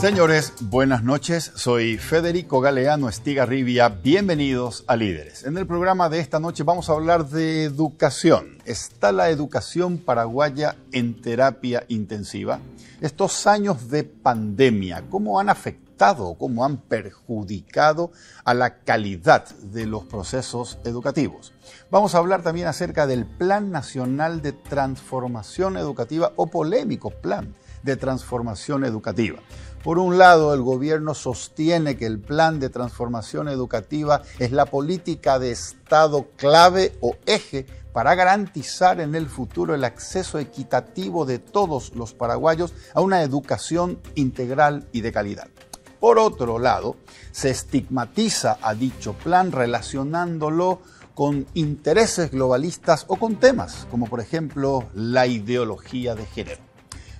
Señores, buenas noches. Soy Federico Galeano Estigarribia. Bienvenidos a Líderes. En el programa de esta noche vamos a hablar de educación. ¿Está la educación paraguaya en terapia intensiva? Estos años de pandemia, ¿cómo han afectado, cómo han perjudicado a la calidad de los procesos educativos? Vamos a hablar también acerca del Plan Nacional de Transformación Educativa o polémico Plan de Transformación Educativa. Por un lado, el gobierno sostiene que el plan de transformación educativa es la política de Estado clave o eje para garantizar en el futuro el acceso equitativo de todos los paraguayos a una educación integral y de calidad. Por otro lado, se estigmatiza a dicho plan relacionándolo con intereses globalistas o con temas como por ejemplo la ideología de género.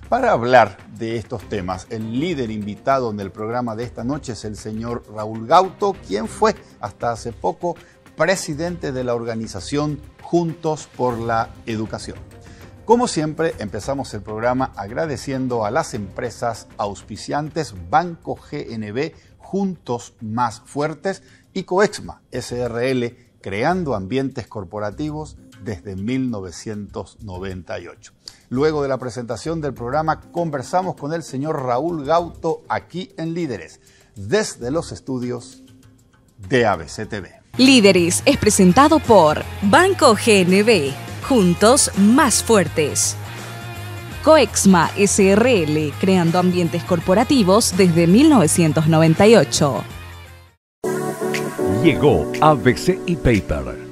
Para hablar de estos temas, el líder invitado en el programa de esta noche es el señor Raúl Gauto, quien fue hasta hace poco presidente de la organización Juntos por la Educación. Como siempre, empezamos el programa agradeciendo a las empresas auspiciantes Banco GNB, Juntos Más Fuertes, y Coexma SRL, creando ambientes corporativos desde 1998. Luego de la presentación del programa, conversamos con el señor Raúl Gauto aquí en Líderes, desde los estudios de ABC TV. Líderes es presentado por Banco GNB, Juntos Más Fuertes. Coexma SRL, creando ambientes corporativos desde 1998. Llegó ABC ePaper.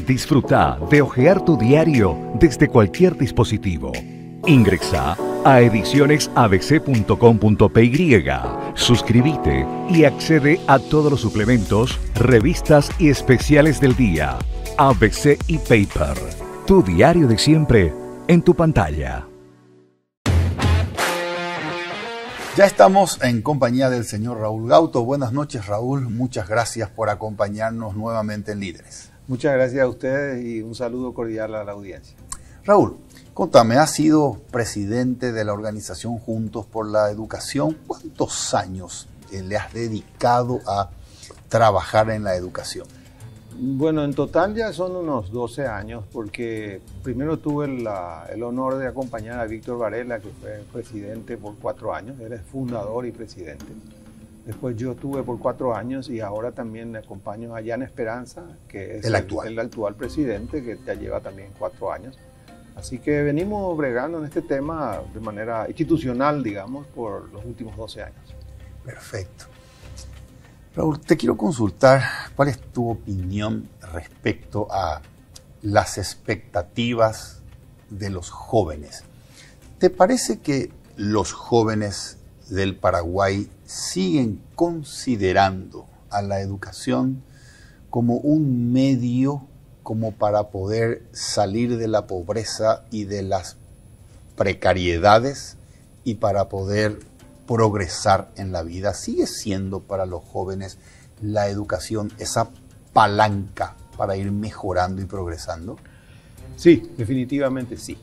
Disfruta de hojear tu diario desde cualquier dispositivo. Ingresa a edicionesabc.com.py, suscríbete y accede a todos los suplementos, revistas y especiales del día. ABC ePaper, tu diario de siempre en tu pantalla. Ya estamos en compañía del señor Raúl Gauto. Buenas noches, Raúl. Muchas gracias por acompañarnos nuevamente en Líderes. Muchas gracias a ustedes y un saludo cordial a la audiencia. Raúl, contame, has sido presidente de la organización Juntos por la Educación. ¿Cuántos años le has dedicado a trabajar en la educación? Bueno, en total ya son unos 12 años, porque primero tuve el honor de acompañar a Víctor Varela, que fue presidente por 4 años. Él es fundador y presidente. Después yo estuve por 4 años y ahora también acompaño a Jan Esperanza, que es el actual presidente, que ya lleva también 4 años. Así que venimos bregando en este tema de manera institucional, digamos, por los últimos 12 años. Perfecto. Raúl, te quiero consultar cuál es tu opinión respecto a las expectativas de los jóvenes. ¿Te parece que los jóvenes del Paraguay siguen considerando a la educación como un medio como para poder salir de la pobreza y de las precariedades y para poder progresar en la vida? ¿Sigue siendo para los jóvenes la educación esa palanca para ir mejorando y progresando? Sí, definitivamente sí.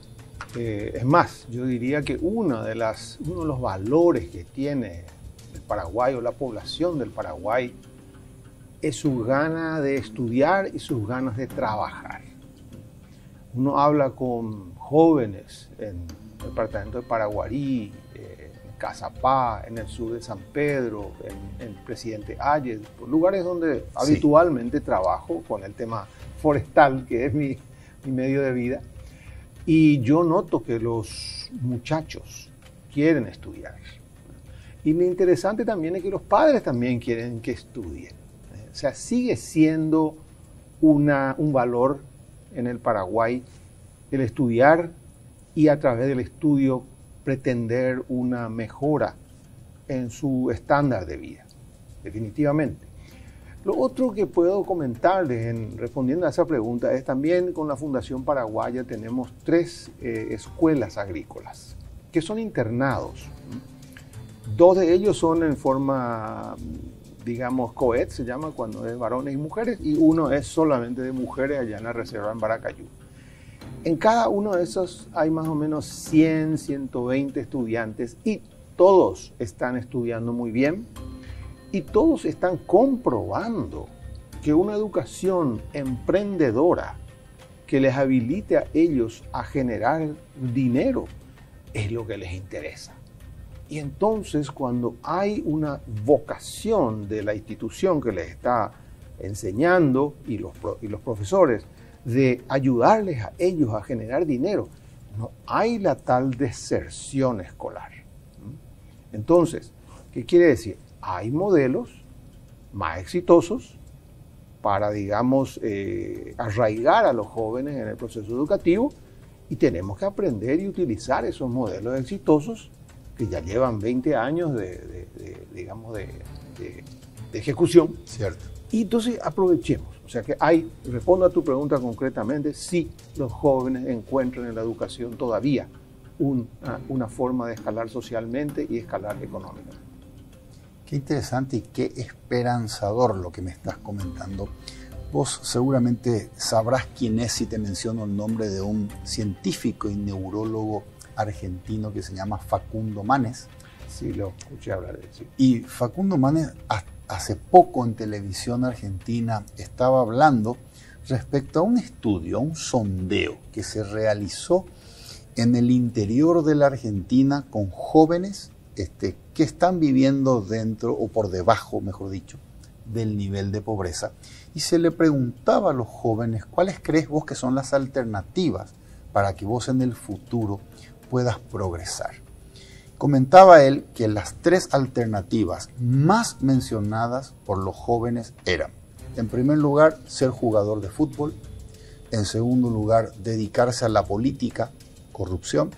Es más, yo diría que uno de los valores que tiene el Paraguay o la población del Paraguay es su gana de estudiar y sus ganas de trabajar. Uno habla con jóvenes en el departamento de Paraguarí, en Cazapá, en el sur de San Pedro, en Presidente Hayes, lugares donde habitualmente trabajo con el tema forestal, que es mi medio de vida. Y yo noto que los muchachos quieren estudiar. Y lo interesante también es que los padres también quieren que estudien. O sea, sigue siendo un valor en el Paraguay el estudiar y a través del estudio pretender una mejora en su estándar de vida, definitivamente. Lo otro que puedo comentarles respondiendo a esa pregunta es también con la Fundación Paraguaya tenemos 3 escuelas agrícolas que son internados. 2 de ellos son en forma, digamos, coed, se llama cuando es varones y mujeres, y uno es solamente de mujeres allá en la reserva en Baracayú. En cada uno de esos hay más o menos 100, 120 estudiantes y todos están estudiando muy bien y todos están comprobando que una educación emprendedora que les habilite a ellos a generar dinero es lo que les interesa. Y entonces, cuando hay una vocación de la institución que les está enseñando y los profesores de ayudarles a ellos a generar dinero, no hay la tal deserción escolar. Entonces, ¿qué quiere decir? Hay modelos más exitosos para, digamos, arraigar a los jóvenes en el proceso educativo, y tenemos que aprender y utilizar esos modelos exitosos que ya llevan 20 años de ejecución. Cierto. Y entonces aprovechemos. O sea que respondo a tu pregunta concretamente, sí, los jóvenes encuentran en la educación todavía una forma de escalar socialmente y escalar económicamente. Qué interesante y qué esperanzador lo que me estás comentando. Vos seguramente sabrás quién es si te menciono el nombre de un científico y neurólogo argentino que se llama Facundo Manes. Sí, lo escuché hablar de él. Sí. Y Facundo Manes hace poco en televisión argentina estaba hablando respecto a un estudio, a un sondeo que se realizó en el interior de la Argentina con jóvenes que están viviendo dentro o por debajo, mejor dicho, del nivel de pobreza. Y se le preguntaba a los jóvenes, ¿cuáles crees vos que son las alternativas para que vos en el futuro puedas progresar? Comentaba él que las 3 alternativas más mencionadas por los jóvenes eran, en primer lugar, ser jugador de fútbol, en segundo lugar, dedicarse a la política, corrupción,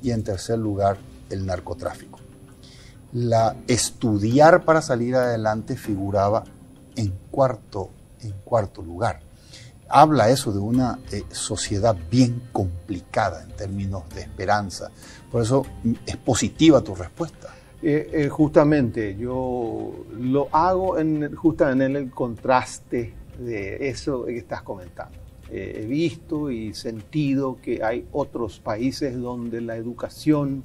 y en tercer lugar, el narcotráfico. Estudiar para salir adelante figuraba en cuarto lugar. Habla eso de una sociedad bien complicada en términos de esperanza. Por eso es positiva tu respuesta. Justamente, yo lo hago justamente en el contraste de eso que estás comentando. He visto y sentido que hay otros países donde la educación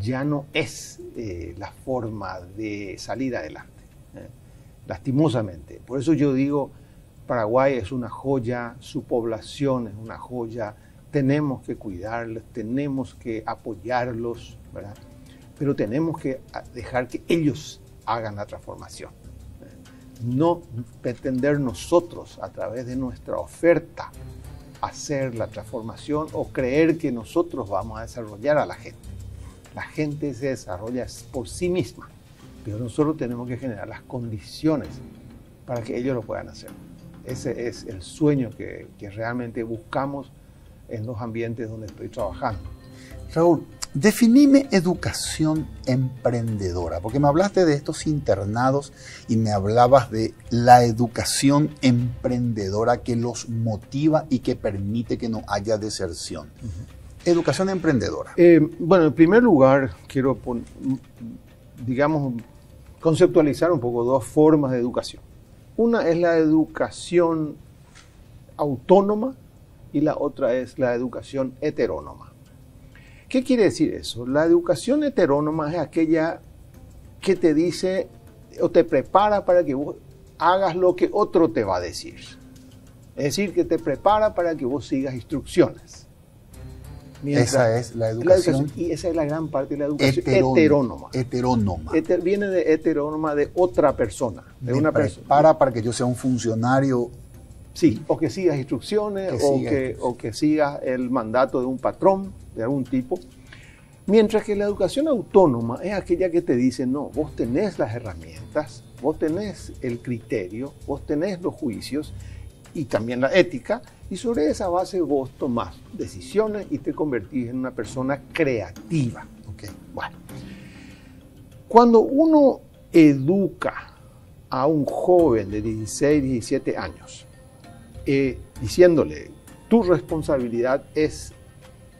ya no es la forma de salir adelante, lastimosamente. Por eso yo digo, Paraguay es una joya, su población es una joya, tenemos que cuidarlos, tenemos que apoyarlos, ¿verdad? Pero tenemos que dejar que ellos hagan la transformación. No pretender nosotros, a través de nuestra oferta, hacer la transformación o creer que nosotros vamos a desarrollar a la gente. La gente se desarrolla por sí misma, pero nosotros tenemos que generar las condiciones para que ellos lo puedan hacer. Ese es el sueño que realmente buscamos en los ambientes donde estoy trabajando. Raúl, definime educación emprendedora, porque me hablaste de estos internados y me hablabas de la educación emprendedora que los motiva y que permite que no haya deserción. Educación emprendedora. Bueno, en primer lugar, quiero conceptualizar un poco 2 formas de educación. Una es la educación autónoma y la otra es la educación heterónoma. ¿Qué quiere decir eso? La educación heterónoma es aquella que te dice o te prepara para que vos hagas lo que otro te va a decir. Es decir, que te prepara para que vos sigas instrucciones. Esa es la educación. Y esa es la gran parte de la educación heterónoma. Viene de heterónoma, de otra persona. De una persona. Para que yo sea un funcionario. Sí, o que sigas instrucciones, o que sigas el mandato de un patrón, de algún tipo. Mientras que la educación autónoma es aquella que te dice, no, vos tenés las herramientas, vos tenés el criterio, vos tenés los juicios y también la ética, y sobre esa base vos tomás decisiones y te convertís en una persona creativa. Okay. Bueno, cuando uno educa a un joven de 16, 17 años, diciéndole, tu responsabilidad es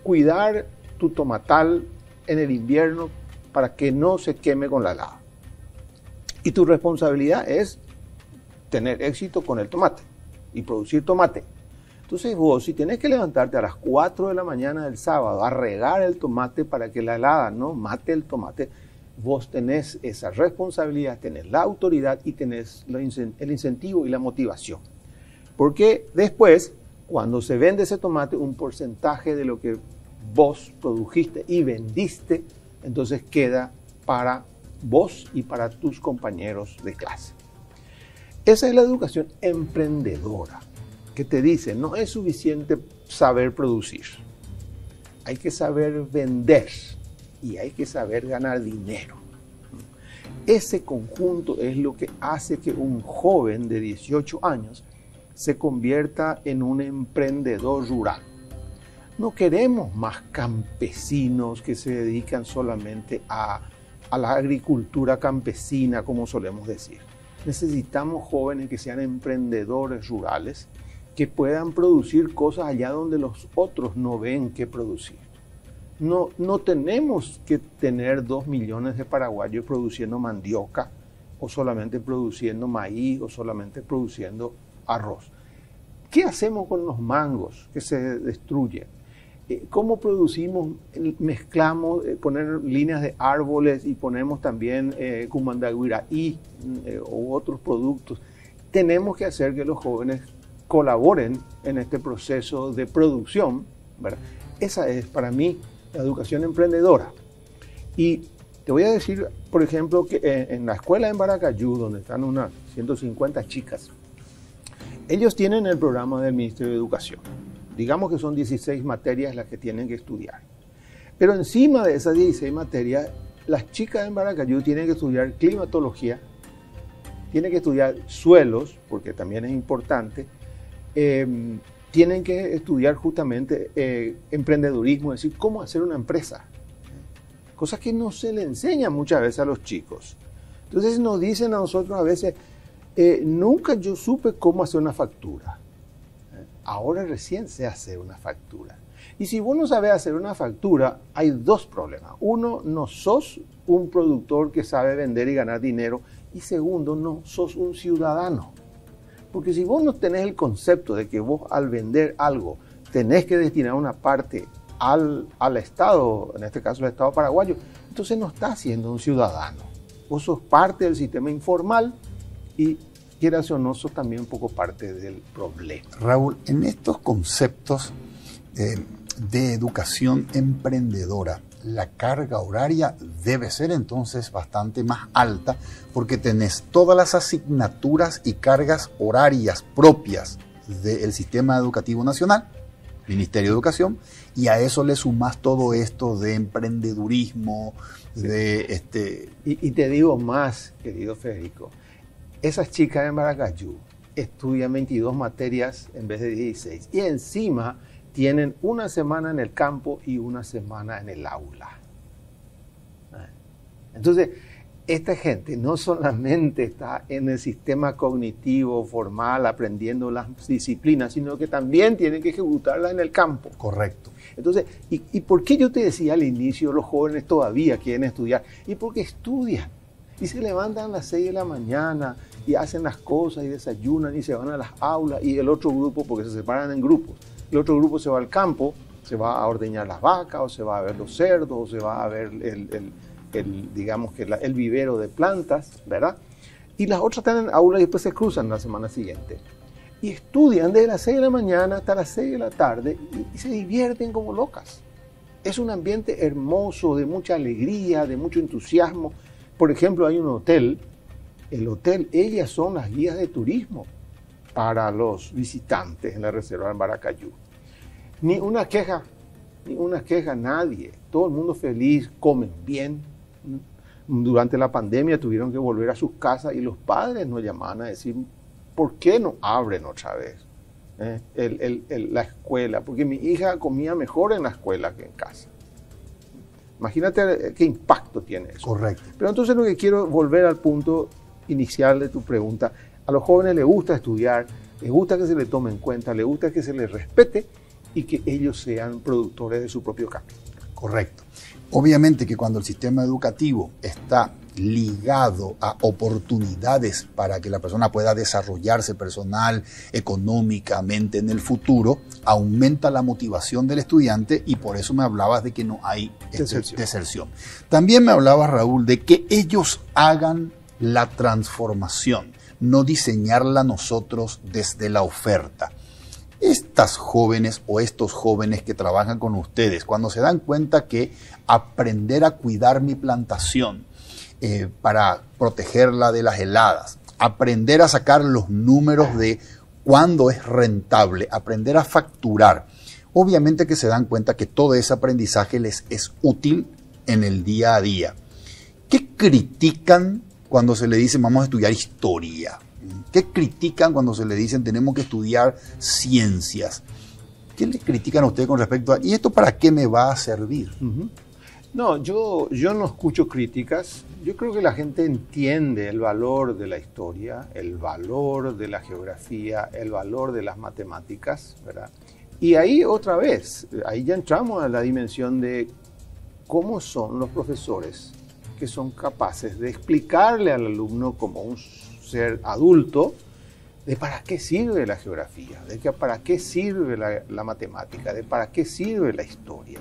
cuidar tu tomatal en el invierno para que no se queme con la helada. Y tu responsabilidad es tener éxito con el tomate y producir tomate. Entonces vos, si tenés que levantarte a las 4 de la mañana del sábado a regar el tomate para que la helada no mate el tomate, vos tenés esa responsabilidad, tenés la autoridad y tenés el incentivo y la motivación. Porque después, cuando se vende ese tomate, un porcentaje de lo que vos produjiste y vendiste, entonces queda para vos y para tus compañeros de clase. Esa es la educación emprendedora, que te dice, no es suficiente saber producir, hay que saber vender y hay que saber ganar dinero. Ese conjunto es lo que hace que un joven de 18 años se convierta en un emprendedor rural. No queremos más campesinos que se dedican solamente a la agricultura campesina, como solemos decir. Necesitamos jóvenes que sean emprendedores rurales, que puedan producir cosas allá donde los otros no ven qué producir. No tenemos que tener 2 millones de paraguayos produciendo mandioca, o solamente produciendo maíz, o solamente produciendo arroz. ¿Qué hacemos con los mangos que se destruyen? ¿Cómo producimos? Mezclamos, poner líneas de árboles y ponemos también cumandaguiraí u otros productos. Tenemos que hacer que los jóvenes colaboren en este proceso de producción, ¿verdad? Esa es para mí la educación emprendedora. Y te voy a decir, por ejemplo, que en la escuela en Baracayú, donde están unas 150 chicas, ellos tienen el programa del Ministerio de Educación. Digamos que son 16 materias las que tienen que estudiar. Pero encima de esas 16 materias, las chicas en Baracayú tienen que estudiar climatología, tienen que estudiar suelos, porque también es importante, tienen que estudiar justamente emprendedurismo, es decir, cómo hacer una empresa. Cosas que no se le enseñan muchas veces a los chicos. Entonces nos dicen a nosotros a veces, nunca yo supe cómo hacer una factura. Ahora recién sé hacer una factura. Y si vos no sabés hacer una factura, hay dos problemas. Uno, no sos un productor que sabe vender y ganar dinero. Y segundo, no sos un ciudadano. Porque si vos no tenés el concepto de que vos al vender algo tenés que destinar una parte al Estado, en este caso el Estado paraguayo, entonces no estás siendo un ciudadano. Vos sos parte del sistema informal y quieras o no, sos también un poco parte del problema. Raúl, en estos conceptos de educación emprendedora, la carga horaria debe ser entonces bastante más alta porque tenés todas las asignaturas y cargas horarias propias del sistema educativo nacional, Ministerio de Educación, y a eso le sumás todo esto de emprendedurismo, sí. Y te digo más, querido Federico, esas chicas en Baracayú estudian 22 materias en vez de 16 y encima tienen una semana en el campo y una semana en el aula. Entonces, esta gente no solamente está en el sistema cognitivo formal aprendiendo las disciplinas, sino que también tienen que ejecutarlas en el campo. Correcto. Entonces, ¿y por qué yo te decía al inicio, los jóvenes todavía quieren estudiar? Y porque estudian. Y se levantan a las 6 de la mañana y hacen las cosas y desayunan y se van a las aulas y el otro grupo, porque se separan en grupos, el otro grupo se va al campo, se va a ordeñar las vacas o se va a ver los cerdos o se va a ver el vivero de plantas, ¿verdad? Y las otras están en aula y después se cruzan la semana siguiente. Y estudian desde las 6 de la mañana hasta las 6 de la tarde y se divierten como locas. Es un ambiente hermoso, de mucha alegría, de mucho entusiasmo. Por ejemplo, hay un hotel, el hotel, ellas son las guías de turismo para los visitantes en la reserva en Baracayú. Ni una queja, nadie. Todo el mundo feliz, comen bien. Durante la pandemia tuvieron que volver a sus casas y los padres nos llamaban a decir, ¿por qué no abren otra vez la escuela? Porque mi hija comía mejor en la escuela que en casa. Imagínate qué impacto tiene eso. Correcto. Pero entonces lo que quiero volver al punto inicial de tu pregunta. A los jóvenes les gusta estudiar, les gusta que se les tome en cuenta, les gusta que se les respete y que ellos sean productores de su propio cambio. Correcto. Obviamente que cuando el sistema educativo está ligado a oportunidades para que la persona pueda desarrollarse personal, económicamente en el futuro, aumenta la motivación del estudiante y por eso me hablabas de que no hay deserción. También me hablabas, Raúl, de que ellos hagan la transformación, no diseñarla nosotros desde la oferta. Estas jóvenes o estos jóvenes que trabajan con ustedes, cuando se dan cuenta que aprender a cuidar mi plantación para protegerla de las heladas, aprender a sacar los números de cuándo es rentable, aprender a facturar, obviamente que se dan cuenta que todo ese aprendizaje les es útil en el día a día. ¿Qué critican cuando se le dice vamos a estudiar historia? ¿Qué critican cuando se le dicen tenemos que estudiar ciencias? ¿Qué le critican a ustedes con respecto a ¿y esto para qué me va a servir? No, yo no escucho críticas. Yo creo que la gente entiende el valor de la historia, el valor de la geografía, el valor de las matemáticas, ¿verdad? Y ahí otra vez, ahí ya entramos a la dimensión de cómo son los profesores que son capaces de explicarle al alumno como un ser adulto de para qué sirve la geografía, de que para qué sirve la matemática, de para qué sirve la historia.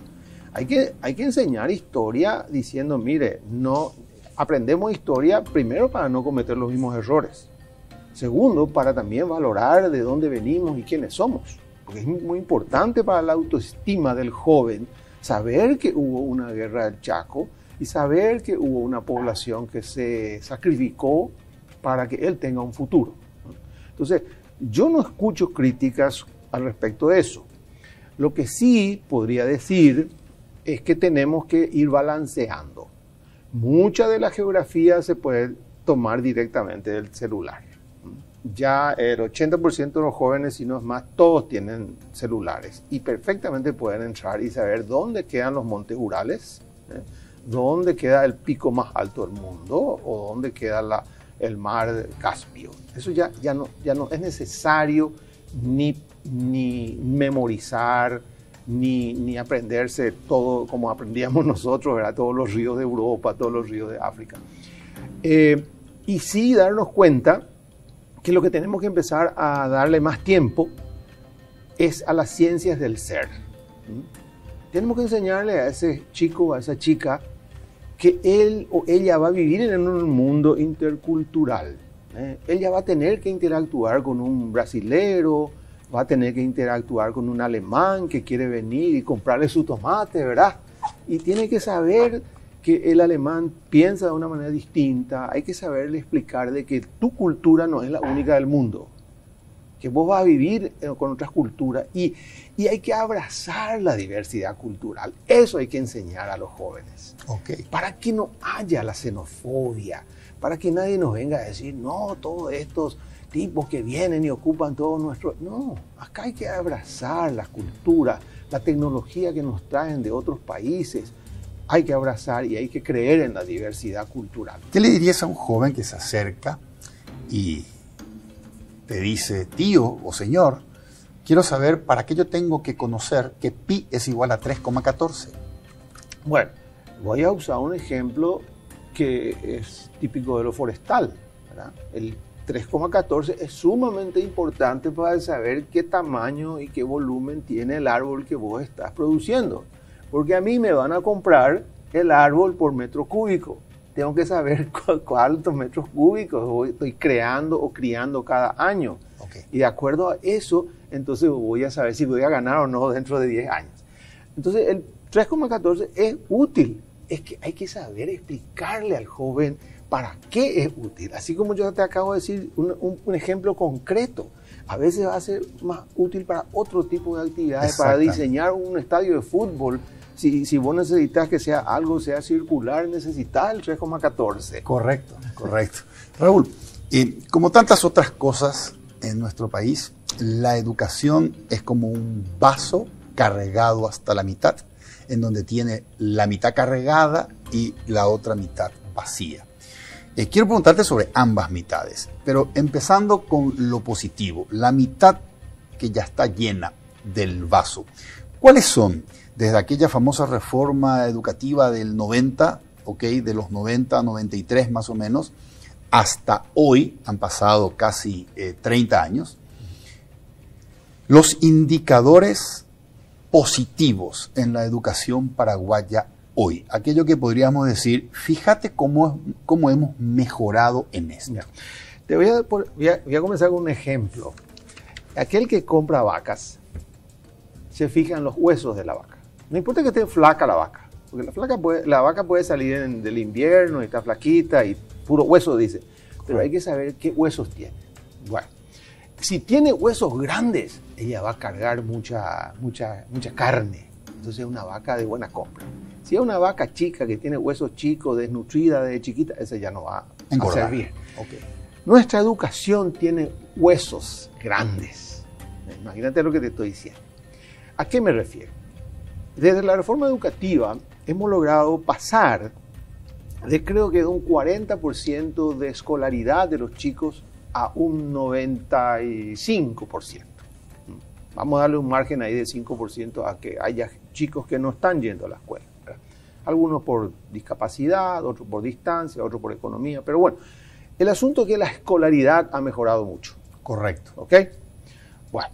Hay que enseñar historia diciendo, mire, no aprendemos historia primero para no cometer los mismos errores. Segundo, para también valorar de dónde venimos y quiénes somos. Porque es muy importante para la autoestima del joven saber que hubo una guerra del Chaco y saber que hubo una población que se sacrificó para que él tenga un futuro. Entonces, yo no escucho críticas al respecto de eso. Lo que sí podría decir es que tenemos que ir balanceando. Mucha de la geografía se puede tomar directamente del celular. Ya el 80% de los jóvenes, si no es más, todos tienen celulares y perfectamente pueden entrar y saber dónde quedan los montes Urales, dónde queda el pico más alto del mundo o dónde queda el mar Caspio. Eso ya no es necesario ni memorizar, ni aprenderse todo como aprendíamos nosotros, ¿verdad? Todos los ríos de Europa, todos los ríos de África. Y sí darnos cuenta que lo que tenemos que empezar a darle más tiempo es a las ciencias del ser. Tenemos que enseñarle a ese chico o a esa chica que él o ella va a vivir en un mundo intercultural. Él ya va a tener que interactuar con un brasilero, va a tener que interactuar con un alemán que quiere venir y comprarle su tomate, ¿verdad? Y tiene que saber que el alemán piensa de una manera distinta. Hay que saberle explicar de que tu cultura no es la única del mundo, que vos vas a vivir con otras culturas y hay que abrazar la diversidad cultural. Eso hay que enseñar a los jóvenes. Okay. Para que no haya la xenofobia, para que nadie nos venga a decir, no, todos estos tipos que vienen y ocupan todo nuestro... No, acá hay que abrazar la cultura, la tecnología que nos traen de otros países. Hay que abrazar y hay que creer en la diversidad cultural. ¿Qué le dirías a un joven que se acerca y te dice, tío o señor, quiero saber para qué yo tengo que conocer que pi es igual a 3,14? Bueno, voy a usar un ejemplo que es típico de lo forestal, ¿verdad? El 3,14 es sumamente importante para saber qué tamaño y qué volumen tiene el árbol que vos estás produciendo. Porque a mí me van a comprar el árbol por metro cúbico. Tengo que saber cuántos metros cúbicos estoy creando o criando cada año. Okay. Y de acuerdo a eso, entonces voy a saber si voy a ganar o no dentro de 10 años. Entonces el 3,14 es útil. Es que hay que saber explicarle al joven para qué es útil. Así como yo te acabo de decir un ejemplo concreto. A veces va a ser más útil para otro tipo de actividades, para diseñar un estadio de fútbol. Si vos necesitas que sea algo, sea circular, necesitas el 3,14. Correcto. Raúl, como tantas otras cosas en nuestro país, la educación es como un vaso cargado hasta la mitad, en donde tiene la mitad cargada y la otra mitad vacía. Quiero preguntarte sobre ambas mitades, pero empezando con lo positivo, la mitad que ya está llena del vaso. ¿Cuáles son desde aquella famosa reforma educativa del 90, de los 90 a 93 más o menos, hasta hoy, han pasado casi 30 años, los indicadores positivos en la educación paraguaya hoy, aquello que podríamos decir, fíjate cómo hemos mejorado en esto. Te voy a comenzar con un ejemplo. Aquel que compra vacas se fija en los huesos de la vaca. No importa que esté flaca la vaca, porque la vaca puede salir del invierno y está flaquita y puro hueso, dice. Pero hay que saber qué huesos tiene. Bueno, si tiene huesos grandes, ella va a cargar mucha carne. Entonces es una vaca de buena compra. Si es una vaca chica que tiene huesos chicos, desnutrida, de chiquita, esa ya no va a servir. Okay. Nuestra educación tiene huesos grandes. Imagínate lo que te estoy diciendo. ¿A qué me refiero? Desde la reforma educativa hemos logrado pasar creo que de un 40% de escolaridad de los chicos a un 95%. Vamos a darle un margen ahí de 5% a que haya chicos que no están yendo a la escuela, ¿verdad? Algunos por discapacidad, otros por distancia, otros por economía, pero bueno, el asunto es que la escolaridad ha mejorado mucho. Correcto. ¿Ok? Bueno,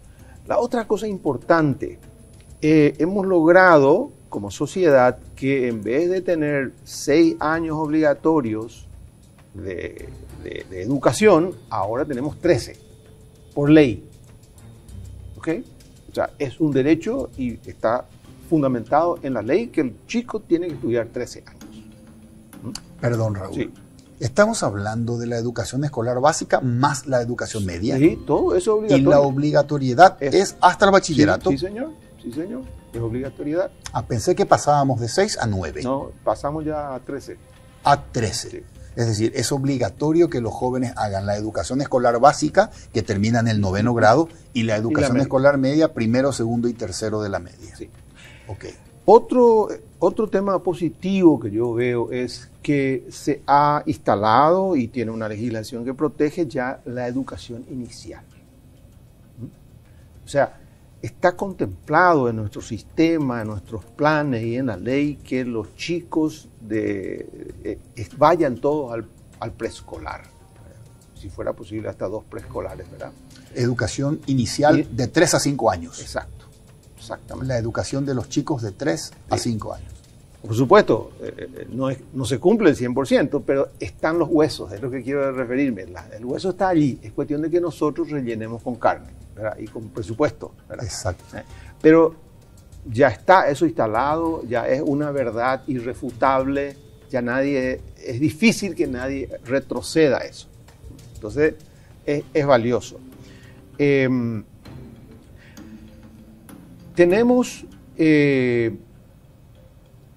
la otra cosa importante, hemos logrado como sociedad que en vez de tener 6 años obligatorios de educación, ahora tenemos 13 por ley. ¿Ok? O sea, es un derecho y está fundamentado en la ley que el chico tiene que estudiar 13 años. Perdón, Raúl. Sí. Estamos hablando de la educación escolar básica más la educación media. Sí, todo eso es obligatorio. Y la obligatoriedad es hasta el bachillerato. Sí, señor. Sí, señor. Es obligatoriedad. Pensé que pasábamos de 6 a 9. No, pasamos ya a 13. A 13. Sí. Es decir, es obligatorio que los jóvenes hagan la educación escolar básica, que termina en el 9º grado, y la educación escolar media, 1º, 2º y 3º de la media. Sí. Ok. Otro tema positivo que yo veo es que se ha instalado y tiene una legislación que protege ya la educación inicial. O sea, está contemplado en nuestro sistema, en nuestros planes y en la ley que los chicos vayan todos al preescolar. Si fuera posible, hasta 2 preescolares, ¿verdad? Educación inicial de 3 a 5 años. Exacto, exactamente. La educación de los chicos de 3 a 5 años. Por supuesto, no se cumple el 100%, pero están los huesos, es lo que quiero referirme. El hueso está allí, es cuestión de que nosotros rellenemos con carne, ¿verdad? Y con presupuesto, ¿verdad? Exacto. Pero ya está eso instalado, ya es una verdad irrefutable, ya es difícil que nadie retroceda eso. Entonces, es valioso.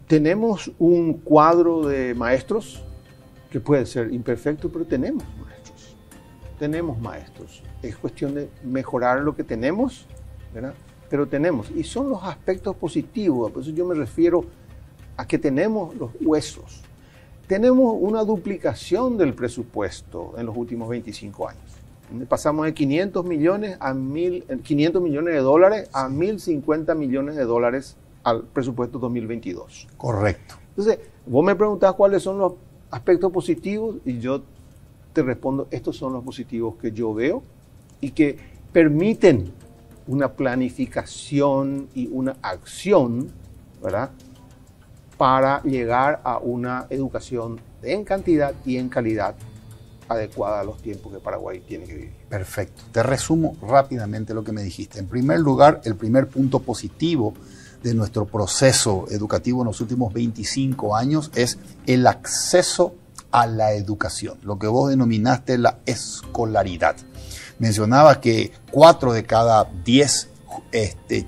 Tenemos un cuadro de maestros que puede ser imperfecto, pero tenemos maestros. Tenemos maestros. Es cuestión de mejorar lo que tenemos, ¿verdad? Pero tenemos. Y son los aspectos positivos. Por eso yo me refiero a que tenemos los huesos. Tenemos una duplicación del presupuesto en los últimos 25 años. Pasamos de 500 millones de dólares a 1.050 millones de dólares al presupuesto 2022. Correcto. Entonces, vos me preguntás cuáles son los aspectos positivos y yo te respondo, estos son los positivos que yo veo y que permiten una planificación y una acción, ¿verdad?, para llegar a una educación en cantidad y en calidad adecuada a los tiempos que Paraguay tiene que vivir. Perfecto. Te resumo rápidamente lo que me dijiste. En primer lugar, el primer punto positivo de nuestro proceso educativo en los últimos 25 años es el acceso a la educación, lo que vos denominaste la escolaridad. Mencionabas que 4 de cada 10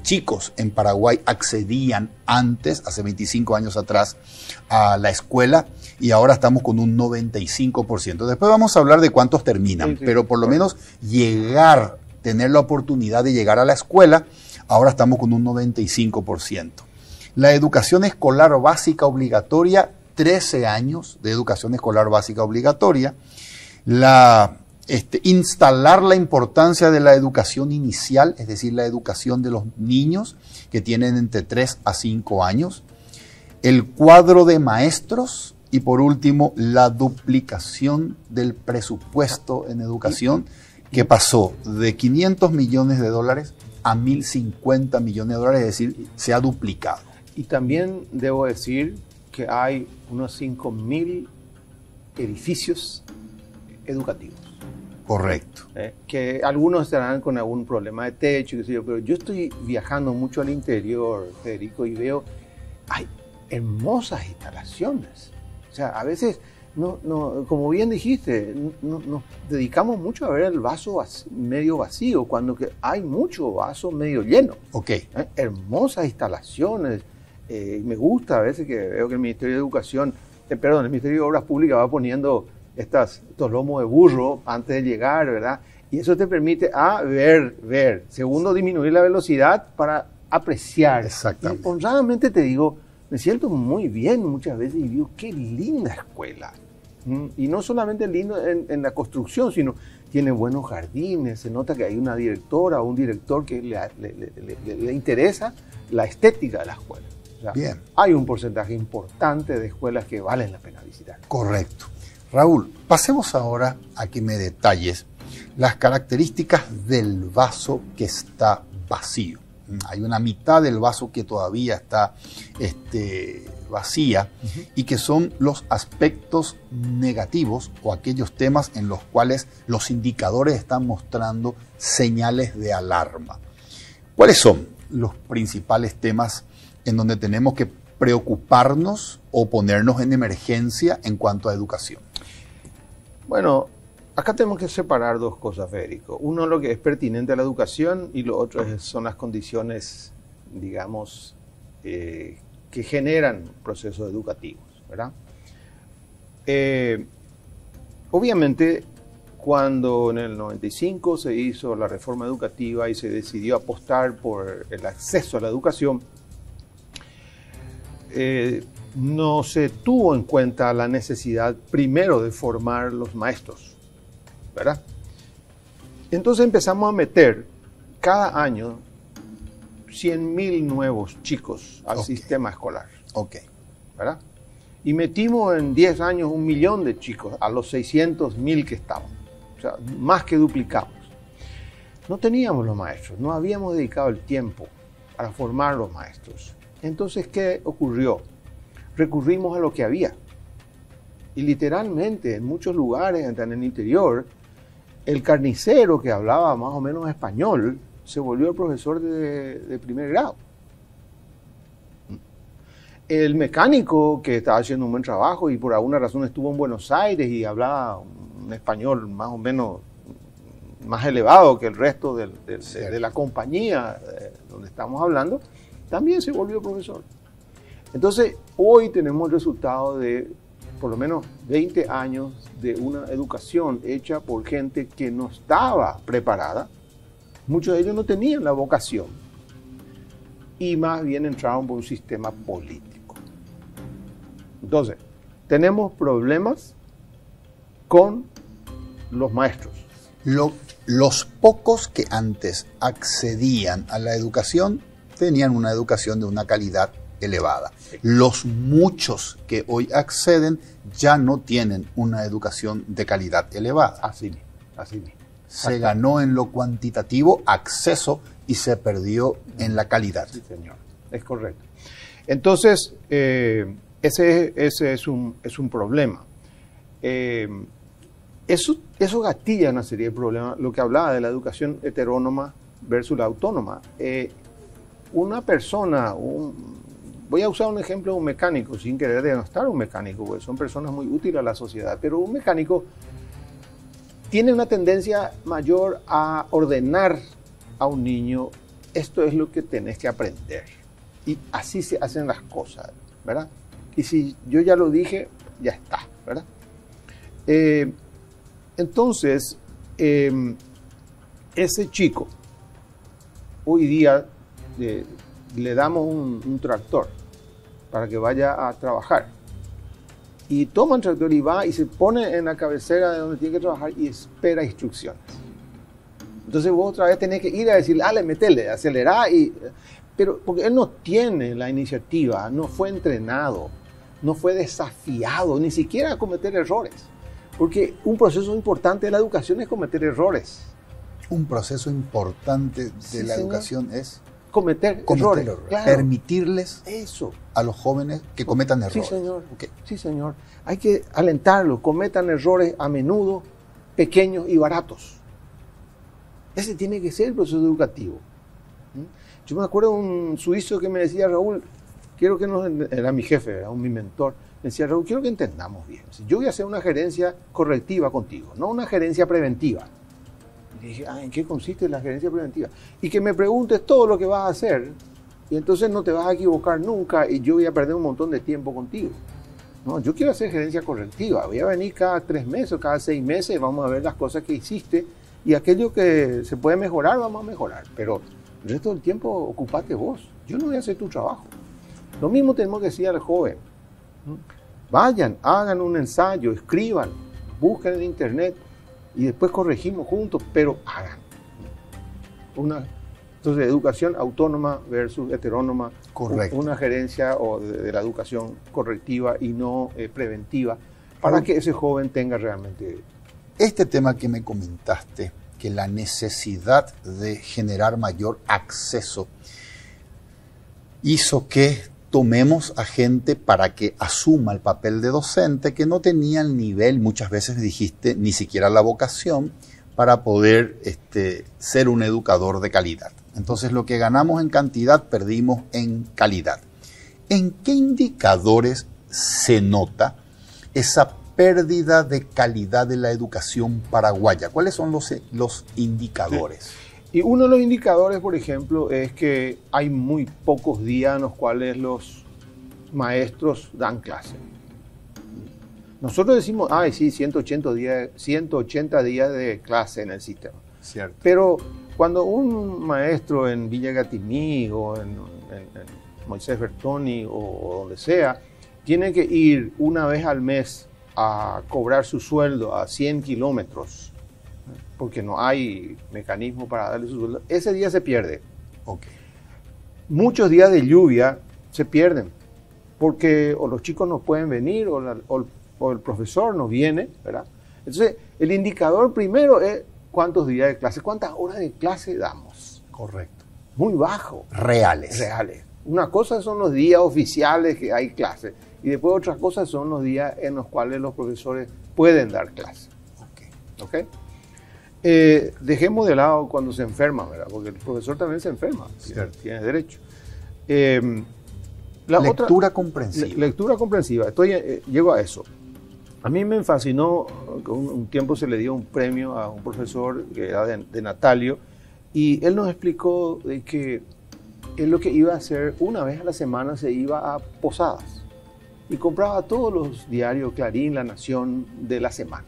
chicos en Paraguay accedían antes, hace 25 años atrás, a la escuela y ahora estamos con un 95%. Después vamos a hablar de cuántos terminan, pero por lo menos tener la oportunidad de llegar a la escuela, ahora estamos con un 95%. La educación escolar básica obligatoria, 13 años de educación escolar básica obligatoria. La instalar la importancia de la educación inicial, es decir, la educación de los niños que tienen entre 3 a 5 años, el cuadro de maestros y por último la duplicación del presupuesto en educación que pasó de 500 millones de dólares a 1.050 millones de dólares, es decir, se ha duplicado. Y también debo decir que hay unos 5.000 edificios educativos. Correcto. Que algunos estarán con algún problema de techo, qué sé yo, pero yo estoy viajando mucho al interior, Federico, y veo, hay hermosas instalaciones. O sea, a veces, como bien dijiste, nos dedicamos mucho a ver el vaso medio vacío, cuando que hay mucho vaso medio lleno. Ok. Hermosas instalaciones. Me gusta a veces que veo que el Ministerio de Educación, el Ministerio de Obras Públicas va poniendo estos lomos de burro antes de llegar, ¿verdad? Y eso te permite, ver. Segundo, disminuir la velocidad para apreciar. Exactamente. Y honradamente te digo, me siento muy bien muchas veces y digo, qué linda escuela. Y no solamente lindo en la construcción, sino tiene buenos jardines, se nota que hay una directora o un director que le interesa la estética de la escuela. O sea, bien. Hay un porcentaje importante de escuelas que valen la pena visitar. Correcto. Raúl, pasemos ahora a que me detalles las características del vaso que está vacío. Hay una mitad del vaso que todavía está vacía y que son los aspectos negativos o aquellos temas en los cuales los indicadores están mostrando señales de alarma. ¿Cuáles son los principales temas en donde tenemos que preocuparnos o ponernos en emergencia en cuanto a educación? Bueno, acá tenemos que separar dos cosas, Federico. Uno, lo que es pertinente a la educación, y lo otro son las condiciones, digamos, que generan procesos educativos, ¿verdad? Obviamente, cuando en el 95 se hizo la reforma educativa y se decidió apostar por el acceso a la educación, no se tuvo en cuenta la necesidad primero de formar los maestros, ¿verdad? Entonces empezamos a meter cada año 100.000 nuevos chicos al sistema escolar. Ok. ¿Verdad? Y metimos en 10 años 1 millón de chicos a los 600.000 que estaban. O sea, más que duplicamos. No teníamos los maestros, no habíamos dedicado el tiempo para formar los maestros. Entonces, ¿qué ocurrió? Recurrimos a lo que había. Y literalmente, en muchos lugares, en el interior, el carnicero que hablaba más o menos español se volvió el profesor de primer grado. El mecánico que estaba haciendo un buen trabajo y por alguna razón estuvo en Buenos Aires y hablaba un español más o menos más elevado que el resto de la compañía donde estamos hablando, también se volvió profesor. Entonces, hoy tenemos el resultado de por lo menos 20 años de una educación hecha por gente que no estaba preparada. Muchos de ellos no tenían la vocación y más bien entraron por un sistema político. Entonces, tenemos problemas con los maestros. Los pocos que antes accedían a la educación tenían una educación de una calidad elevada. Los muchos que hoy acceden ya no tienen una educación de calidad elevada. Así mismo. Se ganó en lo cuantitativo acceso y se perdió en la calidad. Sí, señor. Es correcto. Entonces, ese es un problema. Eso gatilla una serie de problemas. Lo que hablaba de la educación heterónoma versus la autónoma. Una persona, voy a usar un ejemplo de un mecánico, sin querer denostar a un mecánico, porque son personas muy útiles a la sociedad, pero un mecánico tiene una tendencia mayor a ordenar a un niño, esto es lo que tenés que aprender. Y así se hacen las cosas, ¿verdad? Y si yo ya lo dije, ya está, ¿verdad? Entonces, ese chico, hoy día le damos un tractor para que vaya a trabajar. y toma el tractor y va y se pone en la cabecera de donde tiene que trabajar y espera instrucciones. Entonces vos otra vez tenés que ir a decirle, dale, metele, acelerá, pero porque él no tiene la iniciativa, no fue entrenado, no fue desafiado, ni siquiera a cometer errores. Porque un proceso importante de la educación es cometer errores. Un proceso importante de Sí, la señor. educación es Cometer errores. Claro. Permitirles Eso. a los jóvenes que cometan errores. Sí, señor. Ok. Sí, señor. Hay que alentarlos, cometan errores a menudo, pequeños y baratos. Ese tiene que ser el proceso educativo. Yo me acuerdo de un suizo que me decía, Raúl, quiero que era mi jefe, era mi mentor, me decía, Raúl, quiero que entendamos bien. Yo voy a hacer una gerencia correctiva contigo, no una gerencia preventiva. Y dije, ¿en qué consiste la gerencia preventiva? Y que me preguntes todo lo que vas a hacer, y entonces no te vas a equivocar nunca, y yo voy a perder un montón de tiempo contigo. No, yo quiero hacer gerencia correctiva, voy a venir cada 3 meses, cada 6 meses, vamos a ver las cosas que hiciste, y aquello que se puede mejorar, vamos a mejorar. Pero el resto del tiempo ocupate vos, yo no voy a hacer tu trabajo. Lo mismo tenemos que decir al joven. Vayan, hagan un ensayo, escriban, busquen en internet y después corregimos juntos, pero hagan. Entonces, educación autónoma versus heterónoma. Correcto. Una gerencia de la educación correctiva y no preventiva, para que ese joven tenga realmente... Este tema que me comentaste, que la necesidad de generar mayor acceso, hizo que tomemos a gente para que asuma el papel de docente que no tenía el nivel, muchas veces dijiste, ni siquiera la vocación para poder ser un educador de calidad. Entonces lo que ganamos en cantidad perdimos en calidad. ¿En qué indicadores se nota esa pérdida de calidad de la educación paraguaya? ¿Cuáles son los indicadores? Y uno de los indicadores, por ejemplo, es que hay muy pocos días en los cuales los maestros dan clase. Nosotros decimos, sí, 180 días de clase en el sistema. Cierto. Pero cuando un maestro en Villa Gatimí o en Moisés Bertoni o donde sea, tiene que ir una vez al mes a cobrar su sueldo a 100 kilómetros, porque no hay mecanismo para darle su sueldo, ese día se pierde. Okay. Muchos días de lluvia se pierden, porque o los chicos no pueden venir o el profesor no viene, ¿verdad? Entonces, el indicador primero es cuántos días de clase, cuántas horas de clase damos. Correcto. Muy bajo. Reales. Una cosa son los días oficiales que hay clase, y después otras cosas son los días en los cuales los profesores pueden dar clase. ¿Okay? Dejemos de lado cuando se enferma, ¿verdad? Porque el profesor también se enferma, tiene derecho. Lectura comprensiva. Lectura comprensiva. Llego a eso. A mí me fascinó, un tiempo se le dio un premio a un profesor que era de Natalio, y él nos explicó de que él lo que iba a hacer, una vez a la semana se iba a Posadas y compraba todos los diarios Clarín, La Nación de la semana,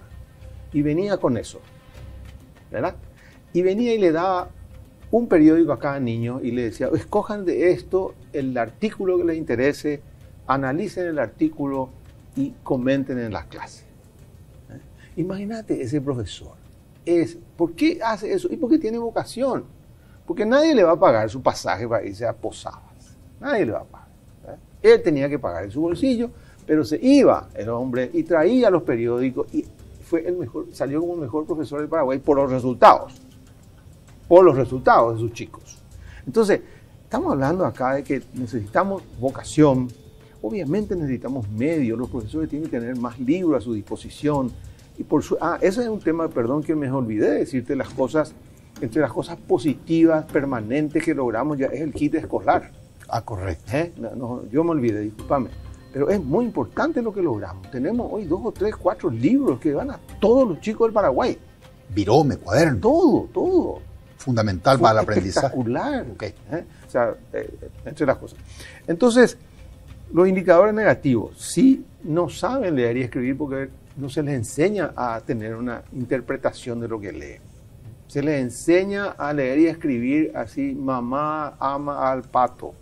y venía con eso, ¿verdad? Y venía y le daba un periódico a cada niño y le decía, escojan de esto el artículo que les interese, analicen el artículo y comenten en las clases. Imagínate ese profesor. ¿Por qué hace eso? Y porque tiene vocación. Porque nadie le va a pagar su pasaje para irse a Posadas. Nadie le va a pagar. Él tenía que pagar en su bolsillo, pero se iba el hombre y traía los periódicos y salió como el mejor profesor del Paraguay por los resultados de sus chicos. Entonces, estamos hablando acá de que necesitamos vocación. Obviamente necesitamos medios, los profesores tienen que tener más libros a su disposición. Y ese es un tema, perdón que me olvidé de decirte entre las cosas positivas, permanentes que logramos ya es el kit escolar. Correcto. Yo me olvidé, discúlpame. Pero es muy importante lo que logramos. Tenemos hoy 2 o 3, 4 libros que van a todos los chicos del Paraguay. Virome, cuaderno. Todo. Fundamental para el aprendizaje. Espectacular. Entre las cosas. Entonces, los indicadores negativos, sí no saben leer y escribir porque no se les enseña a tener una interpretación de lo que leen. Se les enseña a leer y a escribir así, mamá ama al pato,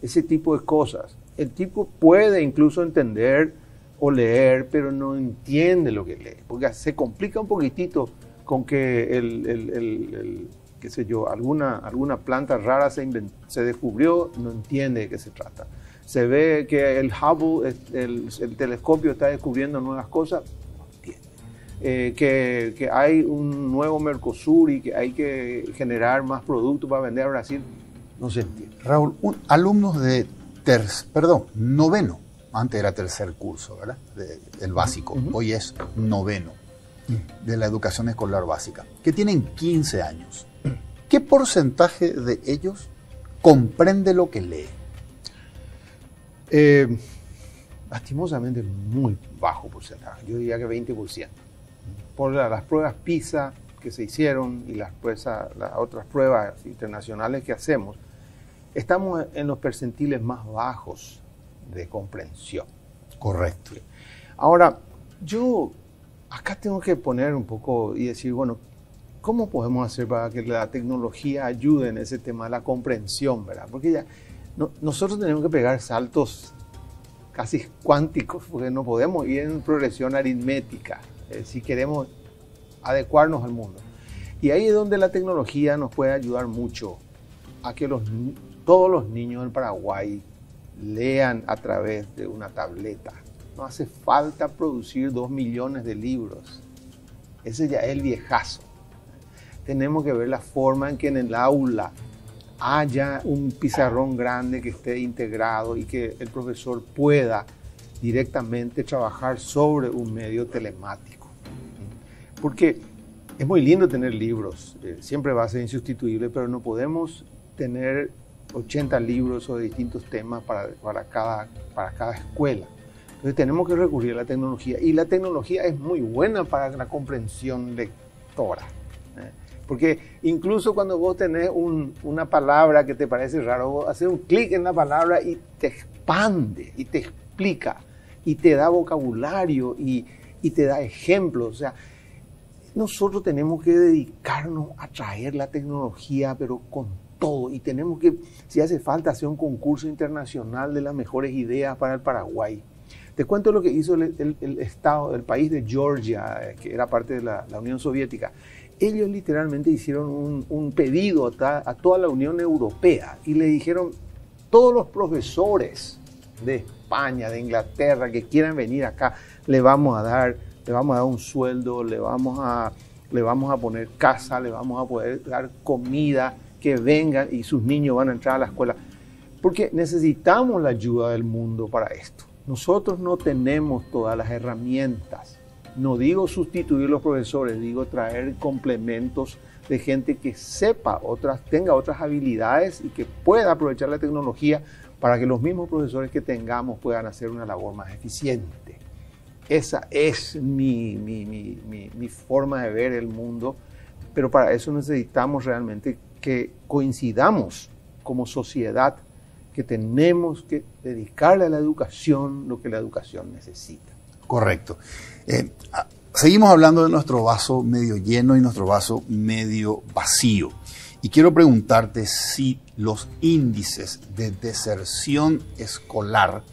ese tipo de cosas. El tipo puede incluso entender o leer, pero no entiende lo que lee, porque se complica un poquitito con que qué sé yo, alguna planta rara se descubrió, no entiende de qué se trata. Se ve que el Hubble, el telescopio está descubriendo nuevas cosas, no entiende. Que hay un nuevo Mercosur y que hay que generar más productos para vender a Brasil, no se entiende. Raúl, alumnos de noveno, antes era tercer curso, ¿verdad? El básico, hoy es noveno, de la educación escolar básica, que tienen 15 años. ¿Qué porcentaje de ellos comprende lo que lee? Lastimosamente muy bajo porcentaje, yo diría que 20%. Por las pruebas PISA que se hicieron y las otras pruebas internacionales que hacemos, estamos en los percentiles más bajos de comprensión. Correcto. Ahora, yo acá tengo que poner un poco y decir, bueno, ¿cómo podemos hacer para que la tecnología ayude en ese tema de la comprensión, verdad? Porque ya nosotros tenemos que pegar saltos casi cuánticos, porque no podemos ir en progresión aritmética si queremos adecuarnos al mundo. Y ahí es donde la tecnología nos puede ayudar mucho a que todos los niños del Paraguay lean a través de una tableta. No hace falta producir 2 millones de libros. Ese ya es el viejazo. Tenemos que ver la forma en que en el aula haya un pizarrón grande que esté integrado y que el profesor pueda directamente trabajar sobre un medio telemático. Porque es muy lindo tener libros, siempre va a ser insustituible, pero no podemos tener 80 libros o distintos temas para cada escuela. Entonces tenemos que recurrir a la tecnología, y la tecnología es muy buena para la comprensión lectora. Porque incluso cuando vos tenés una palabra que te parece raro, vos haces un clic en la palabra y te expande, y te explica, y te da vocabulario, y te da ejemplos. O sea, nosotros tenemos que dedicarnos a traer la tecnología, pero con todo. Y tenemos que, si hace falta, hacer un concurso internacional de las mejores ideas para el Paraguay. Te cuento lo que hizo el país de Georgia, que era parte de la Unión Soviética. Ellos literalmente hicieron un pedido a toda la Unión Europea y le dijeron: todos los profesores de España, de Inglaterra, que quieran venir acá, le vamos a dar un sueldo, le vamos a poner casa, le vamos a poder dar comida, que vengan, y sus niños van a entrar a la escuela. Porque necesitamos la ayuda del mundo para esto. Nosotros no tenemos todas las herramientas. No digo sustituir los profesores, digo traer complementos de gente que sepa tenga otras habilidades y que pueda aprovechar la tecnología para que los mismos profesores que tengamos puedan hacer una labor más eficiente. Esa es mi forma de ver el mundo, pero para eso necesitamos realmente que coincidamos como sociedad, que tenemos que dedicarle a la educación lo que la educación necesita. Correcto. Seguimos hablando de nuestro vaso medio lleno y nuestro vaso medio vacío. Y quiero preguntarte si los índices de deserción escolar,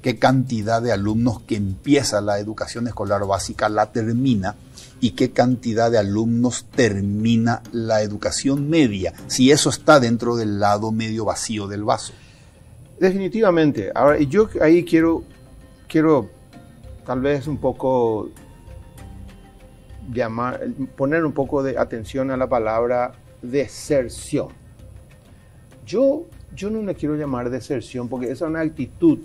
qué cantidad de alumnos que empieza la educación escolar básica la termina, y qué cantidad de alumnos termina la educación media, si eso está dentro del lado medio vacío del vaso. Definitivamente. Ahora, yo ahí quiero tal vez un poco poner un poco de atención a la palabra deserción. Yo no le quiero llamar deserción, porque esa es una actitud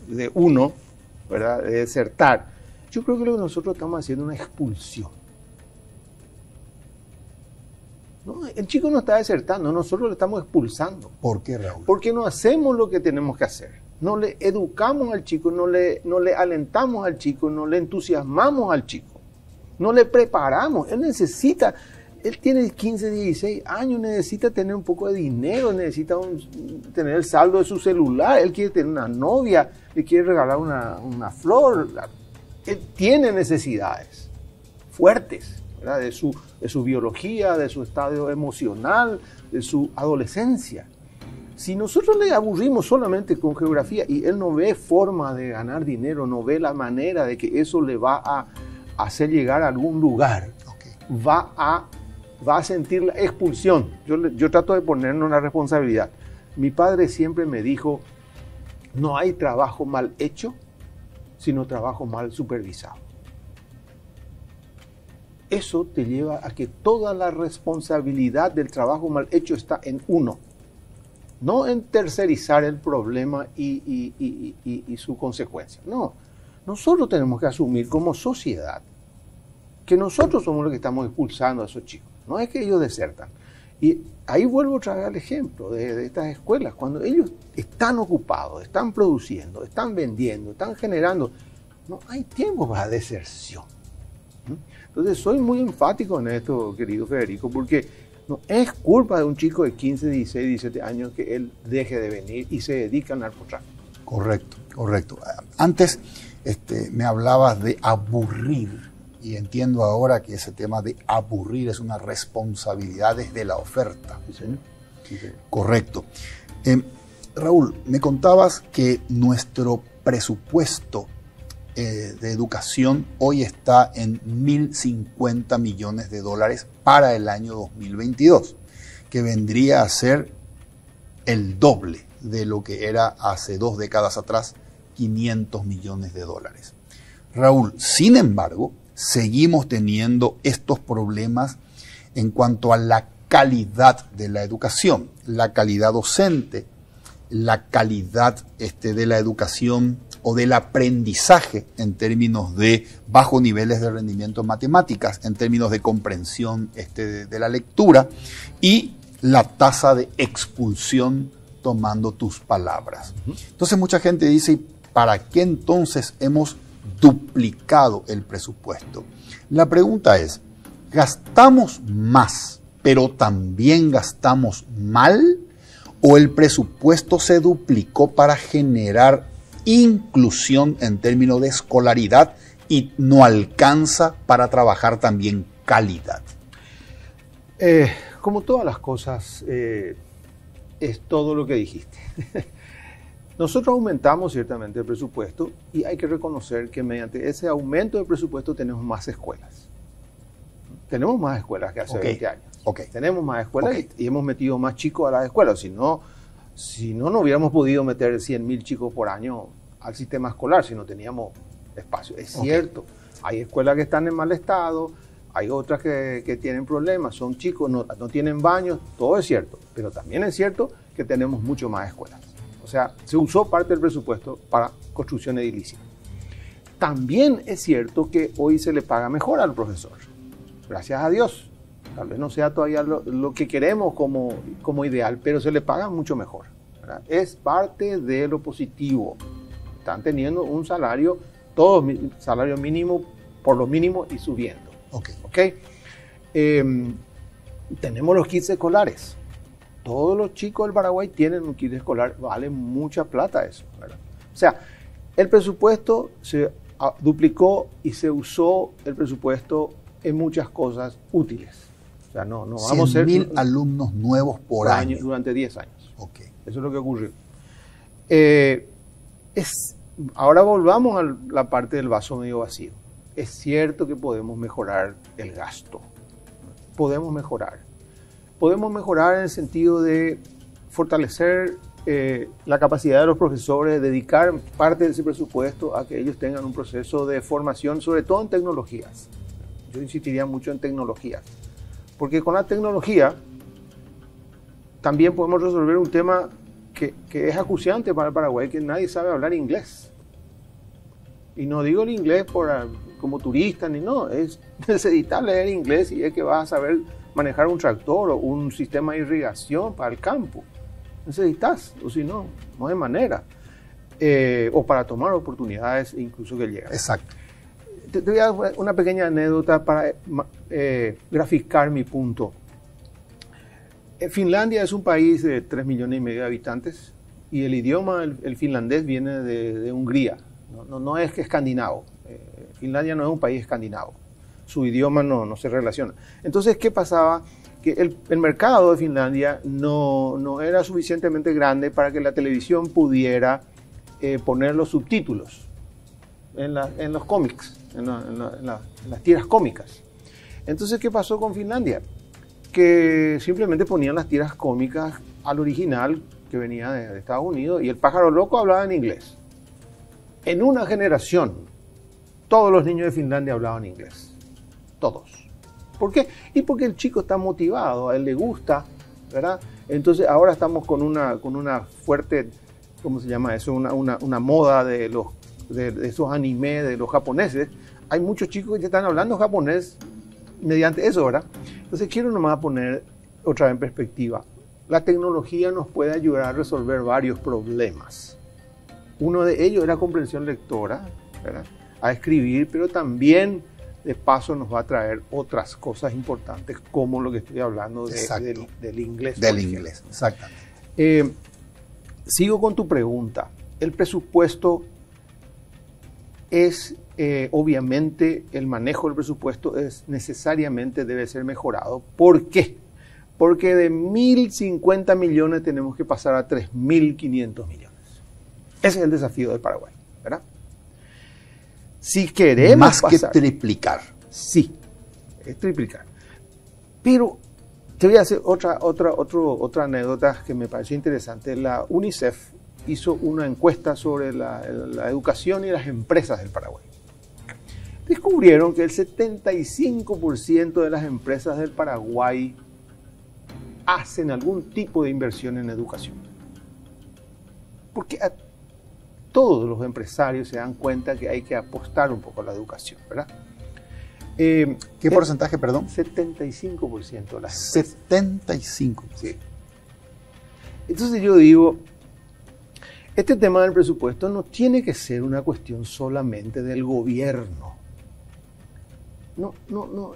de uno, ¿verdad?, de desertar. Yo creo que lo que nosotros estamos haciendo es una expulsión. No, el chico no está desertando, nosotros lo estamos expulsando. ¿Por qué, Raúl? Porque no hacemos lo que tenemos que hacer. No le educamos al chico, no le alentamos al chico, no le entusiasmamos al chico, no le preparamos. Él tiene 15, 16 años, necesita tener un poco de dinero, necesita tener el saldo de su celular, él quiere tener una novia, le quiere regalar una flor. Él tiene necesidades fuertes, ¿verdad?, de su biología, de su estado emocional, de su adolescencia. Si nosotros le aburrimos solamente con geografía y él no ve forma de ganar dinero, no ve la manera de que eso le va a hacer llegar a algún lugar, va a sentir la expulsión. Yo trato de ponernos la responsabilidad. Mi padre siempre me dijo, no hay trabajo mal hecho, sino trabajo mal supervisado. Eso te lleva a que toda la responsabilidad del trabajo mal hecho está en uno. No en tercerizar el problema y su consecuencia. No, nosotros tenemos que asumir como sociedad que nosotros somos los que estamos expulsando a esos chicos. No es que ellos desertan. Y ahí vuelvo otra vez al ejemplo de estas escuelas. Cuando ellos están ocupados, están produciendo, están vendiendo, están generando, no hay tiempo para deserción. Entonces soy muy enfático en esto, querido Federico, porque no es culpa de un chico de 15, 16, 17 años que él deje de venir y se dedique al narcotráfico. Correcto, correcto. Antes me hablabas de aburrir y entiendo ahora que ese tema de aburrir es una responsabilidad desde la oferta. Sí, señor. Sí, señor. Correcto. Raúl, me contabas que nuestro presupuesto de educación hoy está en 1.050 millones de dólares para el año 2022, que vendría a ser el doble de lo que era hace 2 décadas atrás, 500 millones de dólares. Raúl, sin embargo, seguimos teniendo estos problemas en cuanto a la calidad de la educación, la calidad docente, la calidad de la educación o del aprendizaje en términos de bajos niveles de rendimiento en matemáticas, en términos de comprensión de la lectura y la tasa de expulsión, tomando tus palabras. Entonces mucha gente dice, ¿para qué entonces hemos duplicado el presupuesto? La pregunta es, ¿gastamos más, pero también gastamos mal? ¿O el presupuesto se duplicó para generar inclusión en términos de escolaridad y no alcanza para trabajar también calidad? Como todas las cosas, es todo lo que dijiste. Nosotros aumentamos ciertamente el presupuesto y hay que reconocer que mediante ese aumento de presupuesto tenemos más escuelas. Tenemos más escuelas que hace 20 años. Tenemos más escuelas y hemos metido más chicos a las escuelas. Si no hubiéramos podido meter 100.000 chicos por año al sistema escolar si no teníamos espacio. Es cierto, hay escuelas que están en mal estado, hay otras que tienen problemas, son chicos, no tienen baños, todo es cierto. Pero también es cierto que tenemos mucho más escuelas. O sea, se usó parte del presupuesto para construcción edilicia. También es cierto que hoy se le paga mejor al profesor. Gracias a Dios. Tal vez no sea todavía lo que queremos como ideal, pero se le paga mucho mejor, ¿verdad? Es parte de lo positivo. Están teniendo un salario, salario mínimo, por lo mínimo y subiendo. Tenemos los kits escolares. Todos los chicos del Paraguay tienen un kit escolar, vale mucha plata eso, ¿verdad? O sea, el presupuesto se duplicó y se usó el presupuesto en muchas cosas útiles. O sea, no vamos a ser 100.000 alumnos nuevos por año. Durante 10 años. Eso es lo que ocurrió. Ahora volvamos a la parte del vaso medio vacío. Es cierto que podemos mejorar el gasto. Podemos mejorar. Podemos mejorar en el sentido de fortalecer la capacidad de los profesores, dedicar parte de ese presupuesto a que ellos tengan un proceso de formación, sobre todo en tecnologías. Yo insistiría mucho en tecnologías. Porque con la tecnología también podemos resolver un tema que es acuciante para el Paraguay, que nadie sabe hablar inglés. Y no digo el inglés como turista, necesitas leer inglés y es que vas a saber manejar un tractor o un sistema de irrigación para el campo. Necesitas, o si no, no hay manera. O para tomar oportunidades incluso que llegan. Exacto. Te voy a dar una pequeña anécdota para graficar mi punto. Finlandia es un país de 3,5 millones de habitantes y el idioma, el finlandés, viene de Hungría. No es que escandinavo. Finlandia no es un país escandinavo. Su idioma no se relaciona. Entonces, ¿qué pasaba? Que que el mercado de Finlandia no era suficientemente grande para que la televisión pudiera poner los subtítulos en los cómics, en las tiras cómicas. Entonces, ¿qué pasó con Finlandia? Que simplemente ponían las tiras cómicas al original que venía de Estados Unidos y el pájaro loco hablaba en inglés. En una generación, todos los niños de Finlandia hablaban inglés. Todos. ¿Por qué? Y porque el chico está motivado, a él le gusta, ¿verdad? Entonces ahora estamos con una fuerte, ¿cómo se llama eso? Una moda de esos animes de los japoneses. Hay muchos chicos que ya están hablando japonés mediante eso, ¿verdad? Entonces quiero nomás poner otra vez en perspectiva. La tecnología nos puede ayudar a resolver varios problemas. Uno de ellos es la comprensión lectora, ¿verdad? A escribir, pero también de paso nos va a traer otras cosas importantes, como lo que estoy hablando del inglés. Del inglés, exactamente. Sigo con tu pregunta. El presupuesto es, obviamente, el manejo del presupuesto necesariamente debe ser mejorado. ¿Por qué? Porque de 1.050 millones tenemos que pasar a 3.500 millones. Ese es el desafío del Paraguay, ¿verdad? Si queremos más pasar, que triplicar. Sí, es triplicar. Pero te voy a hacer otra anécdota que me pareció interesante. La UNICEF hizo una encuesta sobre la educación y las empresas del Paraguay. Descubrieron que el 75% de las empresas del Paraguay hacen algún tipo de inversión en educación. Porque todos los empresarios se dan cuenta que hay que apostar un poco a la educación, ¿verdad? ¿Qué porcentaje, perdón? 75% de las empresas. 75%. Sí. Entonces yo digo, este tema del presupuesto no tiene que ser una cuestión solamente del gobierno. No.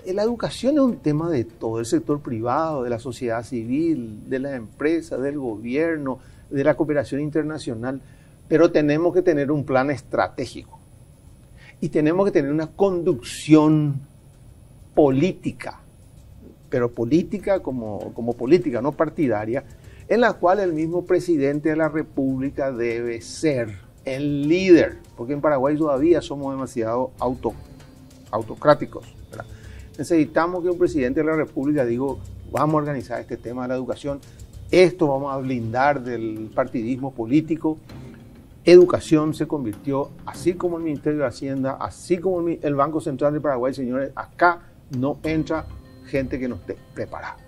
La educación es un tema de todo el sector privado, de la sociedad civil, de las empresas, del gobierno, de la cooperación internacional. Pero tenemos que tener un plan estratégico y tenemos que tener una conducción política, pero política como política, no partidaria, en la cual el mismo presidente de la República debe ser el líder, porque en Paraguay todavía somos demasiado autocráticos, ¿verdad? Necesitamos que un presidente de la República diga, vamos a organizar este tema de la educación, esto vamos a blindar del partidismo político. Educación se convirtió, así como el Ministerio de Hacienda, así como el Banco Central de Paraguay, señores, acá no entra gente que no esté preparada.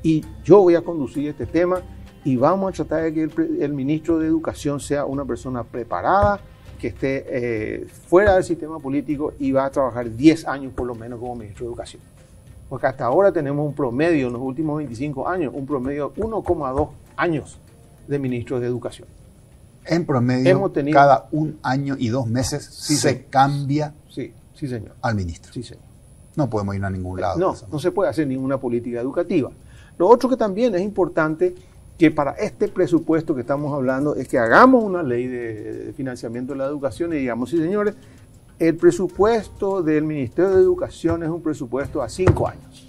Y yo voy a conducir este tema y vamos a tratar de que el ministro de Educación sea una persona preparada, que esté fuera del sistema político y va a trabajar 10 años por lo menos como ministro de Educación. Porque hasta ahora tenemos un promedio, en los últimos 25 años, un promedio de 1,2 años de ministros de Educación. En promedio, cada 1 año y 2 meses se cambia sí, señor. Al ministro. Sí, señor. No podemos ir a ningún lado. No se puede hacer ninguna política educativa. Lo otro que también es importante, que para este presupuesto que estamos hablando, es que hagamos una ley de financiamiento de la educación y digamos, sí, señores, el presupuesto del Ministerio de Educación es un presupuesto a 5 años.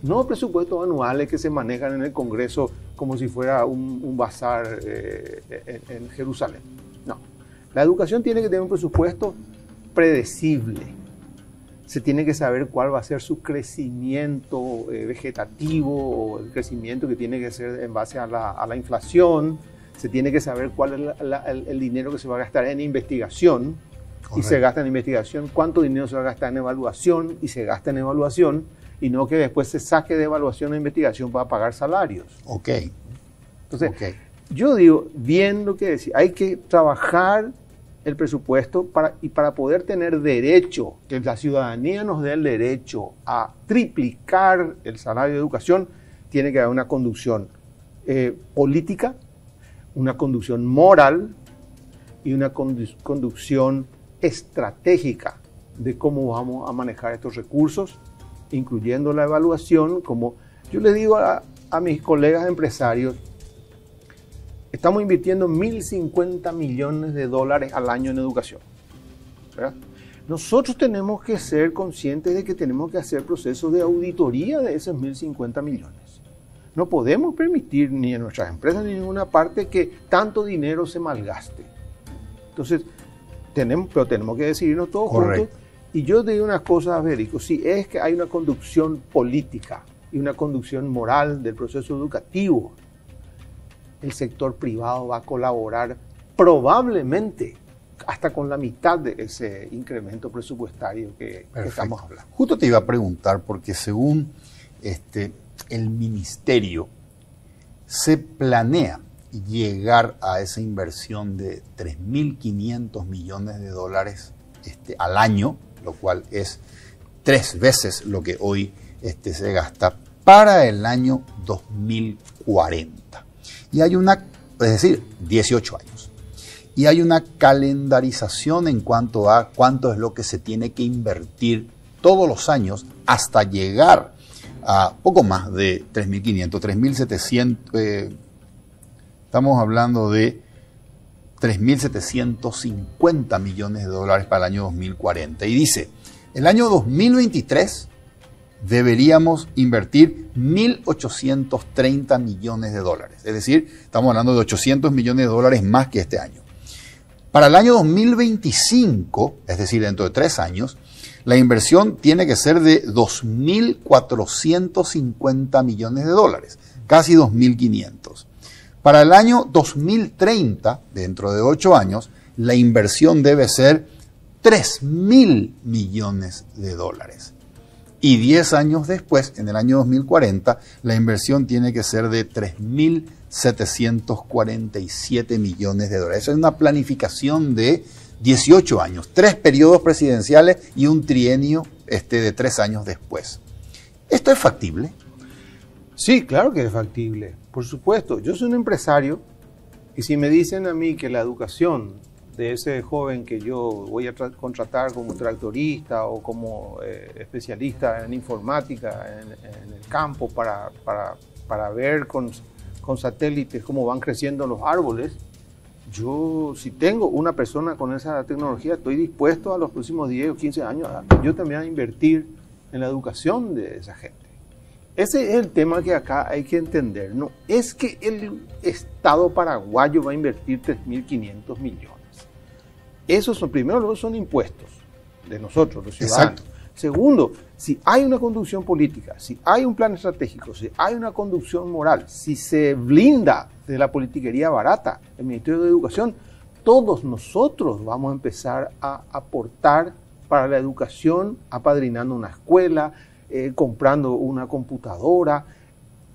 No presupuestos anuales que se manejan en el Congreso como si fuera un bazar en Jerusalén. No. La educación tiene que tener un presupuesto predecible. Se tiene que saber cuál va a ser su crecimiento vegetativo o el crecimiento que tiene que ser en base a la inflación. Se tiene que saber cuál es el dinero que se va a gastar en investigación. Correcto. Y se gasta en investigación, cuánto dinero se va a gastar en evaluación y se gasta en evaluación. Y no que después se saque de evaluación e investigación para pagar salarios. Ok. Entonces, yo digo, bien lo que decía, hay que trabajar el presupuesto para poder tener derecho, que la ciudadanía nos dé el derecho a triplicar el salario de educación, tiene que haber una conducción política, una conducción moral y una conducción estratégica de cómo vamos a manejar estos recursos, incluyendo la evaluación. Como yo les digo a mis colegas empresarios, estamos invirtiendo $1.050 millones al año en educación, ¿verdad? nosotros tenemos que ser conscientes de que tenemos que hacer procesos de auditoría de esos 1.050 millones. No podemos permitir ni en nuestras empresas ni en ninguna parte que tanto dinero se malgaste. Entonces, tenemos que decidirnos todos juntos. Y yo te digo unas cosas, Federico, si es que hay una conducción política y una conducción moral del proceso educativo, el sector privado va a colaborar probablemente hasta con la mitad de ese incremento presupuestario que estamos hablando. Justo te iba a preguntar, porque según el ministerio se planea llegar a esa inversión de 3.500 millones de dólares al año, lo cual es 3 veces lo que hoy se gasta para el año 2040. Y hay es decir, 18 años. Y hay una calendarización en cuanto a cuánto es lo que se tiene que invertir todos los años hasta llegar a poco más de 3.500, 3.700, estamos hablando de 3.750 millones de dólares para el año 2040. Y dice, el año 2023 deberíamos invertir 1.830 millones de dólares. Es decir, estamos hablando de 800 millones de dólares más que este año. Para el año 2025, es decir, dentro de 3 años, la inversión tiene que ser de 2.450 millones de dólares, casi 2.500. Para el año 2030, dentro de 8 años, la inversión debe ser 3.000 millones de dólares. Y 10 años después, en el año 2040, la inversión tiene que ser de 3.747 millones de dólares. Esa es una planificación de 18 años, 3 periodos presidenciales y un trienio de 3 años después. ¿Esto es factible? Sí, claro que es factible, por supuesto. Yo soy un empresario y si me dicen a mí que la educación de ese joven que yo voy a contratar como tractorista o como especialista en informática en el campo para ver con satélites cómo van creciendo los árboles, yo si tengo una persona con esa tecnología estoy dispuesto a los próximos 10 o 15 años yo también a invertir en la educación de esa gente. Ese es el tema que acá hay que entender. No es que el Estado paraguayo va a invertir 3.500 millones. Esos son, primero, son impuestos de nosotros, los ciudadanos. Exacto. Segundo, si hay una conducción política, si hay un plan estratégico, si hay una conducción moral, si se blinda de la politiquería barata, el Ministerio de Educación, todos nosotros vamos a empezar a aportar para la educación, apadrinando una escuela, comprando una computadora.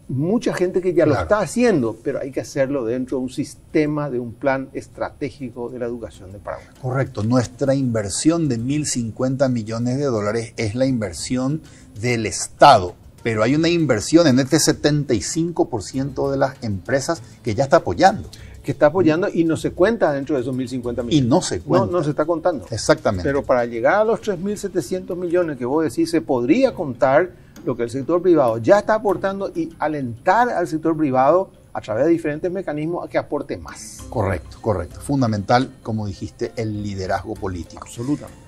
Mucha gente que ya lo está haciendo, pero hay que hacerlo dentro de un sistema, de un plan estratégico de la educación de Paraguay. Correcto. Nuestra inversión de 1.050 millones de dólares es la inversión del Estado, pero hay una inversión en 75% de las empresas que ya está apoyando. Que está apoyando y no se cuenta dentro de esos 1.050 millones. Y no se cuenta. No se está contando. Exactamente. Pero para llegar a los 3.700 millones que vos decís, se podría contar lo que el sector privado ya está aportando y alentar al sector privado a través de diferentes mecanismos a que aporte más. Correcto, correcto. Fundamental, como dijiste, el liderazgo político. Absolutamente.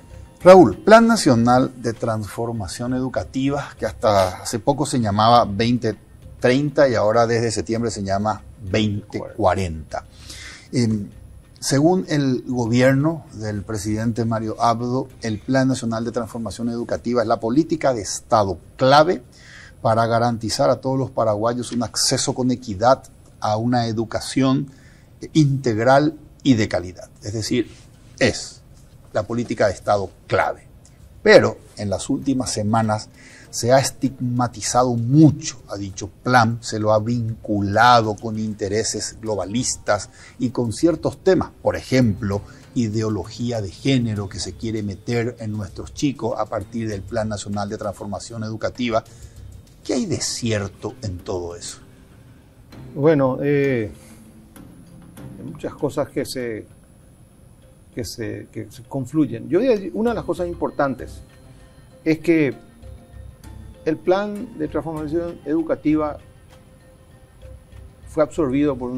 Raúl, Plan Nacional de Transformación Educativa, que hasta hace poco se llamaba 2030 y ahora desde septiembre se llama 2040. Según el gobierno del presidente Mario Abdo, el Plan Nacional de Transformación Educativa es la política de Estado clave para garantizar a todos los paraguayos un acceso con equidad a una educación integral y de calidad. Es decir, es la política de Estado clave. Pero en las últimas semanas se ha estigmatizado mucho a dicho plan, se lo ha vinculado con intereses globalistas y con ciertos temas, por ejemplo, ideología de género que se quiere meter en nuestros chicos a partir del Plan Nacional de Transformación Educativa. ¿Qué hay de cierto en todo eso? Bueno, hay muchas cosas que se confluyen. Yo diría, una de las cosas importantes es que el plan de transformación educativa fue absorbido por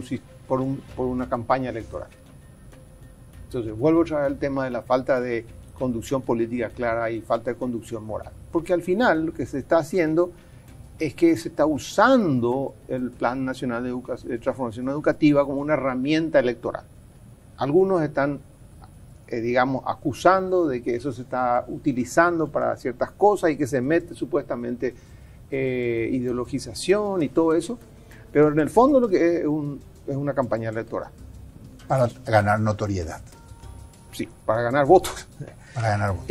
una campaña electoral. Entonces, vuelvo a traer el tema de la falta de conducción política clara y falta de conducción moral. Porque al final lo que se está haciendo es que se está usando el Plan Nacional de Transformación Educativa como una herramienta electoral. Algunos están, digamos, acusando de que eso se está utilizando para ciertas cosas y que se mete supuestamente ideologización y todo eso, pero en el fondo lo que es una campaña electoral. Para ganar notoriedad. Sí, para ganar votos. Para ganar votos.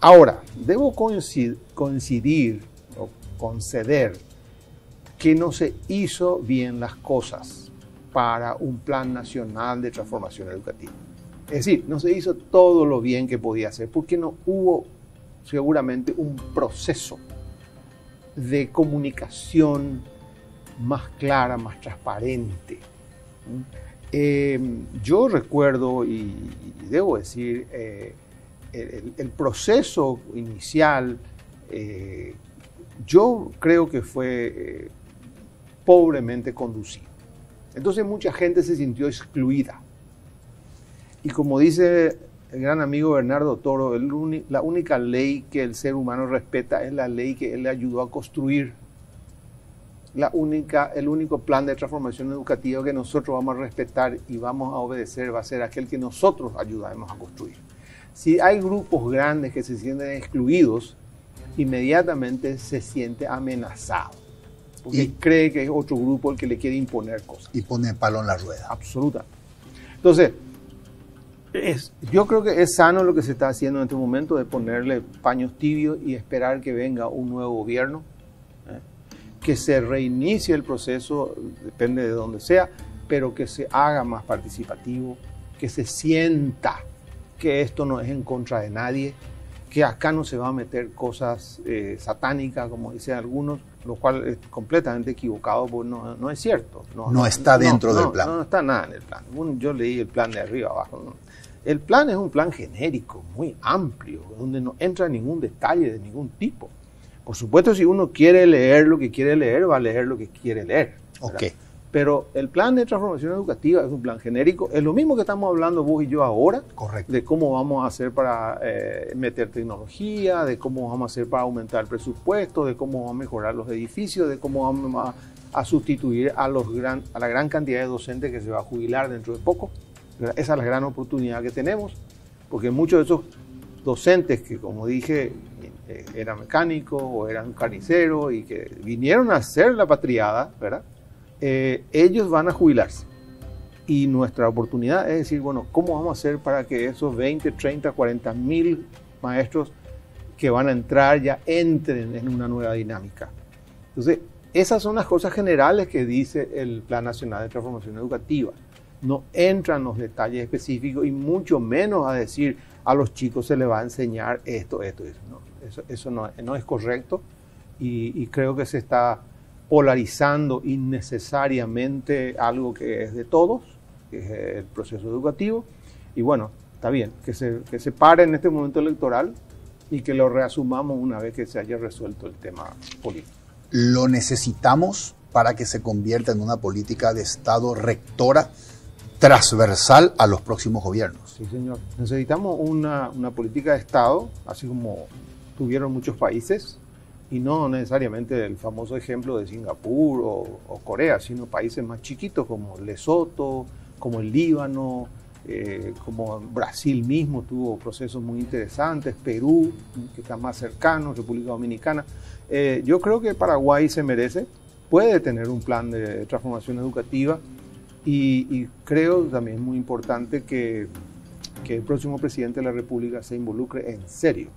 Ahora, debo coincidir o conceder que no se hizo bien las cosas para un plan nacional de transformación educativa. Es decir, no se hizo todo lo bien que podía hacer, porque no hubo seguramente un proceso de comunicación más clara, más transparente. Yo recuerdo y debo decir, el proceso inicial, yo creo que fue pobremente conducido. Entonces mucha gente se sintió excluida. Y como dice el gran amigo Bernardo Toro, la única ley que el ser humano respeta es la ley que él le ayudó a construir. El único plan de transformación educativa que nosotros vamos a respetar y vamos a obedecer va a ser aquel que nosotros ayudamos a construir. Si hay grupos grandes que se sienten excluidos, inmediatamente se siente amenazado. Porque cree que es otro grupo el que le quiere imponer cosas. Y pone palo en la rueda. Absolutamente. Entonces, yo creo que es sano lo que se está haciendo en este momento de ponerle paños tibios y esperar que venga un nuevo gobierno, que se reinicie el proceso, depende de donde sea, pero que se haga más participativo, que se sienta que esto no es en contra de nadie, que acá no se va a meter cosas satánicas, como dicen algunos, lo cual es completamente equivocado, porque no es cierto. No está dentro del plan. No está nada en el plan. Yo leí el plan de arriba abajo. El plan es un plan genérico, muy amplio, donde no entra ningún detalle de ningún tipo. Por supuesto, si uno quiere leer lo que quiere leer, va a leer lo que quiere leer. Ok. Pero el plan de transformación educativa es un plan genérico. Es lo mismo que estamos hablando vos y yo ahora. Correcto. De cómo vamos a hacer para meter tecnología, de cómo vamos a hacer para aumentar el presupuesto, de cómo vamos a mejorar los edificios, de cómo vamos a sustituir a la gran cantidad de docentes que se va a jubilar dentro de poco. Esa es la gran oportunidad que tenemos, porque muchos de esos docentes que, como dije, eran mecánicos o eran carniceros y que vinieron a hacer la patriada, ¿verdad? Ellos van a jubilarse. Y nuestra oportunidad es decir, bueno, ¿cómo vamos a hacer para que esos 20, 30, 40 mil maestros que van a entrar ya entren en una nueva dinámica? Entonces, esas son las cosas generales que dice el Plan Nacional de Transformación Educativa. No entran los detalles específicos y mucho menos a decir a los chicos se les va a enseñar esto. No, eso no es correcto y creo que se está polarizando innecesariamente algo que es de todos, que es el proceso educativo. Y bueno, está bien, que se pare en este momento electoral y que lo reasumamos una vez que se haya resuelto el tema político. Lo necesitamos para que se convierta en una política de Estado rectora, transversal a los próximos gobiernos. Sí, señor. Necesitamos una política de Estado, así como tuvieron muchos países, y no necesariamente el famoso ejemplo de Singapur o Corea, sino países más chiquitos como Lesoto, como el Líbano, como Brasil mismo tuvo procesos muy interesantes, Perú, que está más cercano, República Dominicana. Yo creo que Paraguay se merece, puede tener un plan de transformación educativa y creo también muy importante que el próximo presidente de la República se involucre en serio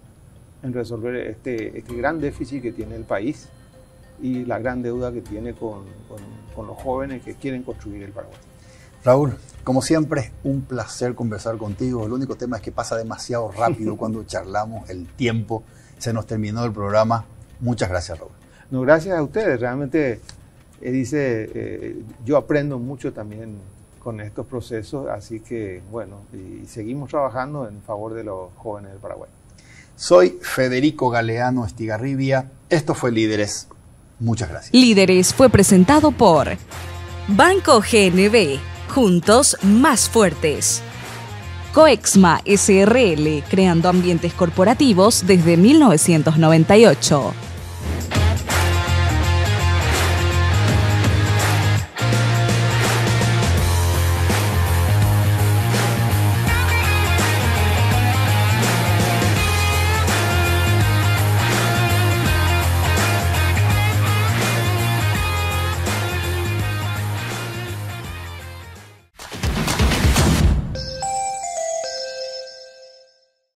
en resolver este gran déficit que tiene el país y la gran deuda que tiene con los jóvenes que quieren construir el Paraguay. Raúl, como siempre, un placer conversar contigo. El único tema es que pasa demasiado rápido cuando charlamos, el tiempo, se nos terminó el programa. Muchas gracias, Raúl. No, gracias a ustedes. Realmente, yo aprendo mucho también con estos procesos, así que, bueno, y seguimos trabajando en favor de los jóvenes del Paraguay. Soy Federico Galeano Estigarribia. Esto fue Líderes. Muchas gracias. Líderes fue presentado por Banco GNB. Juntos más fuertes. Coexma SRL, creando ambientes corporativos desde 1998.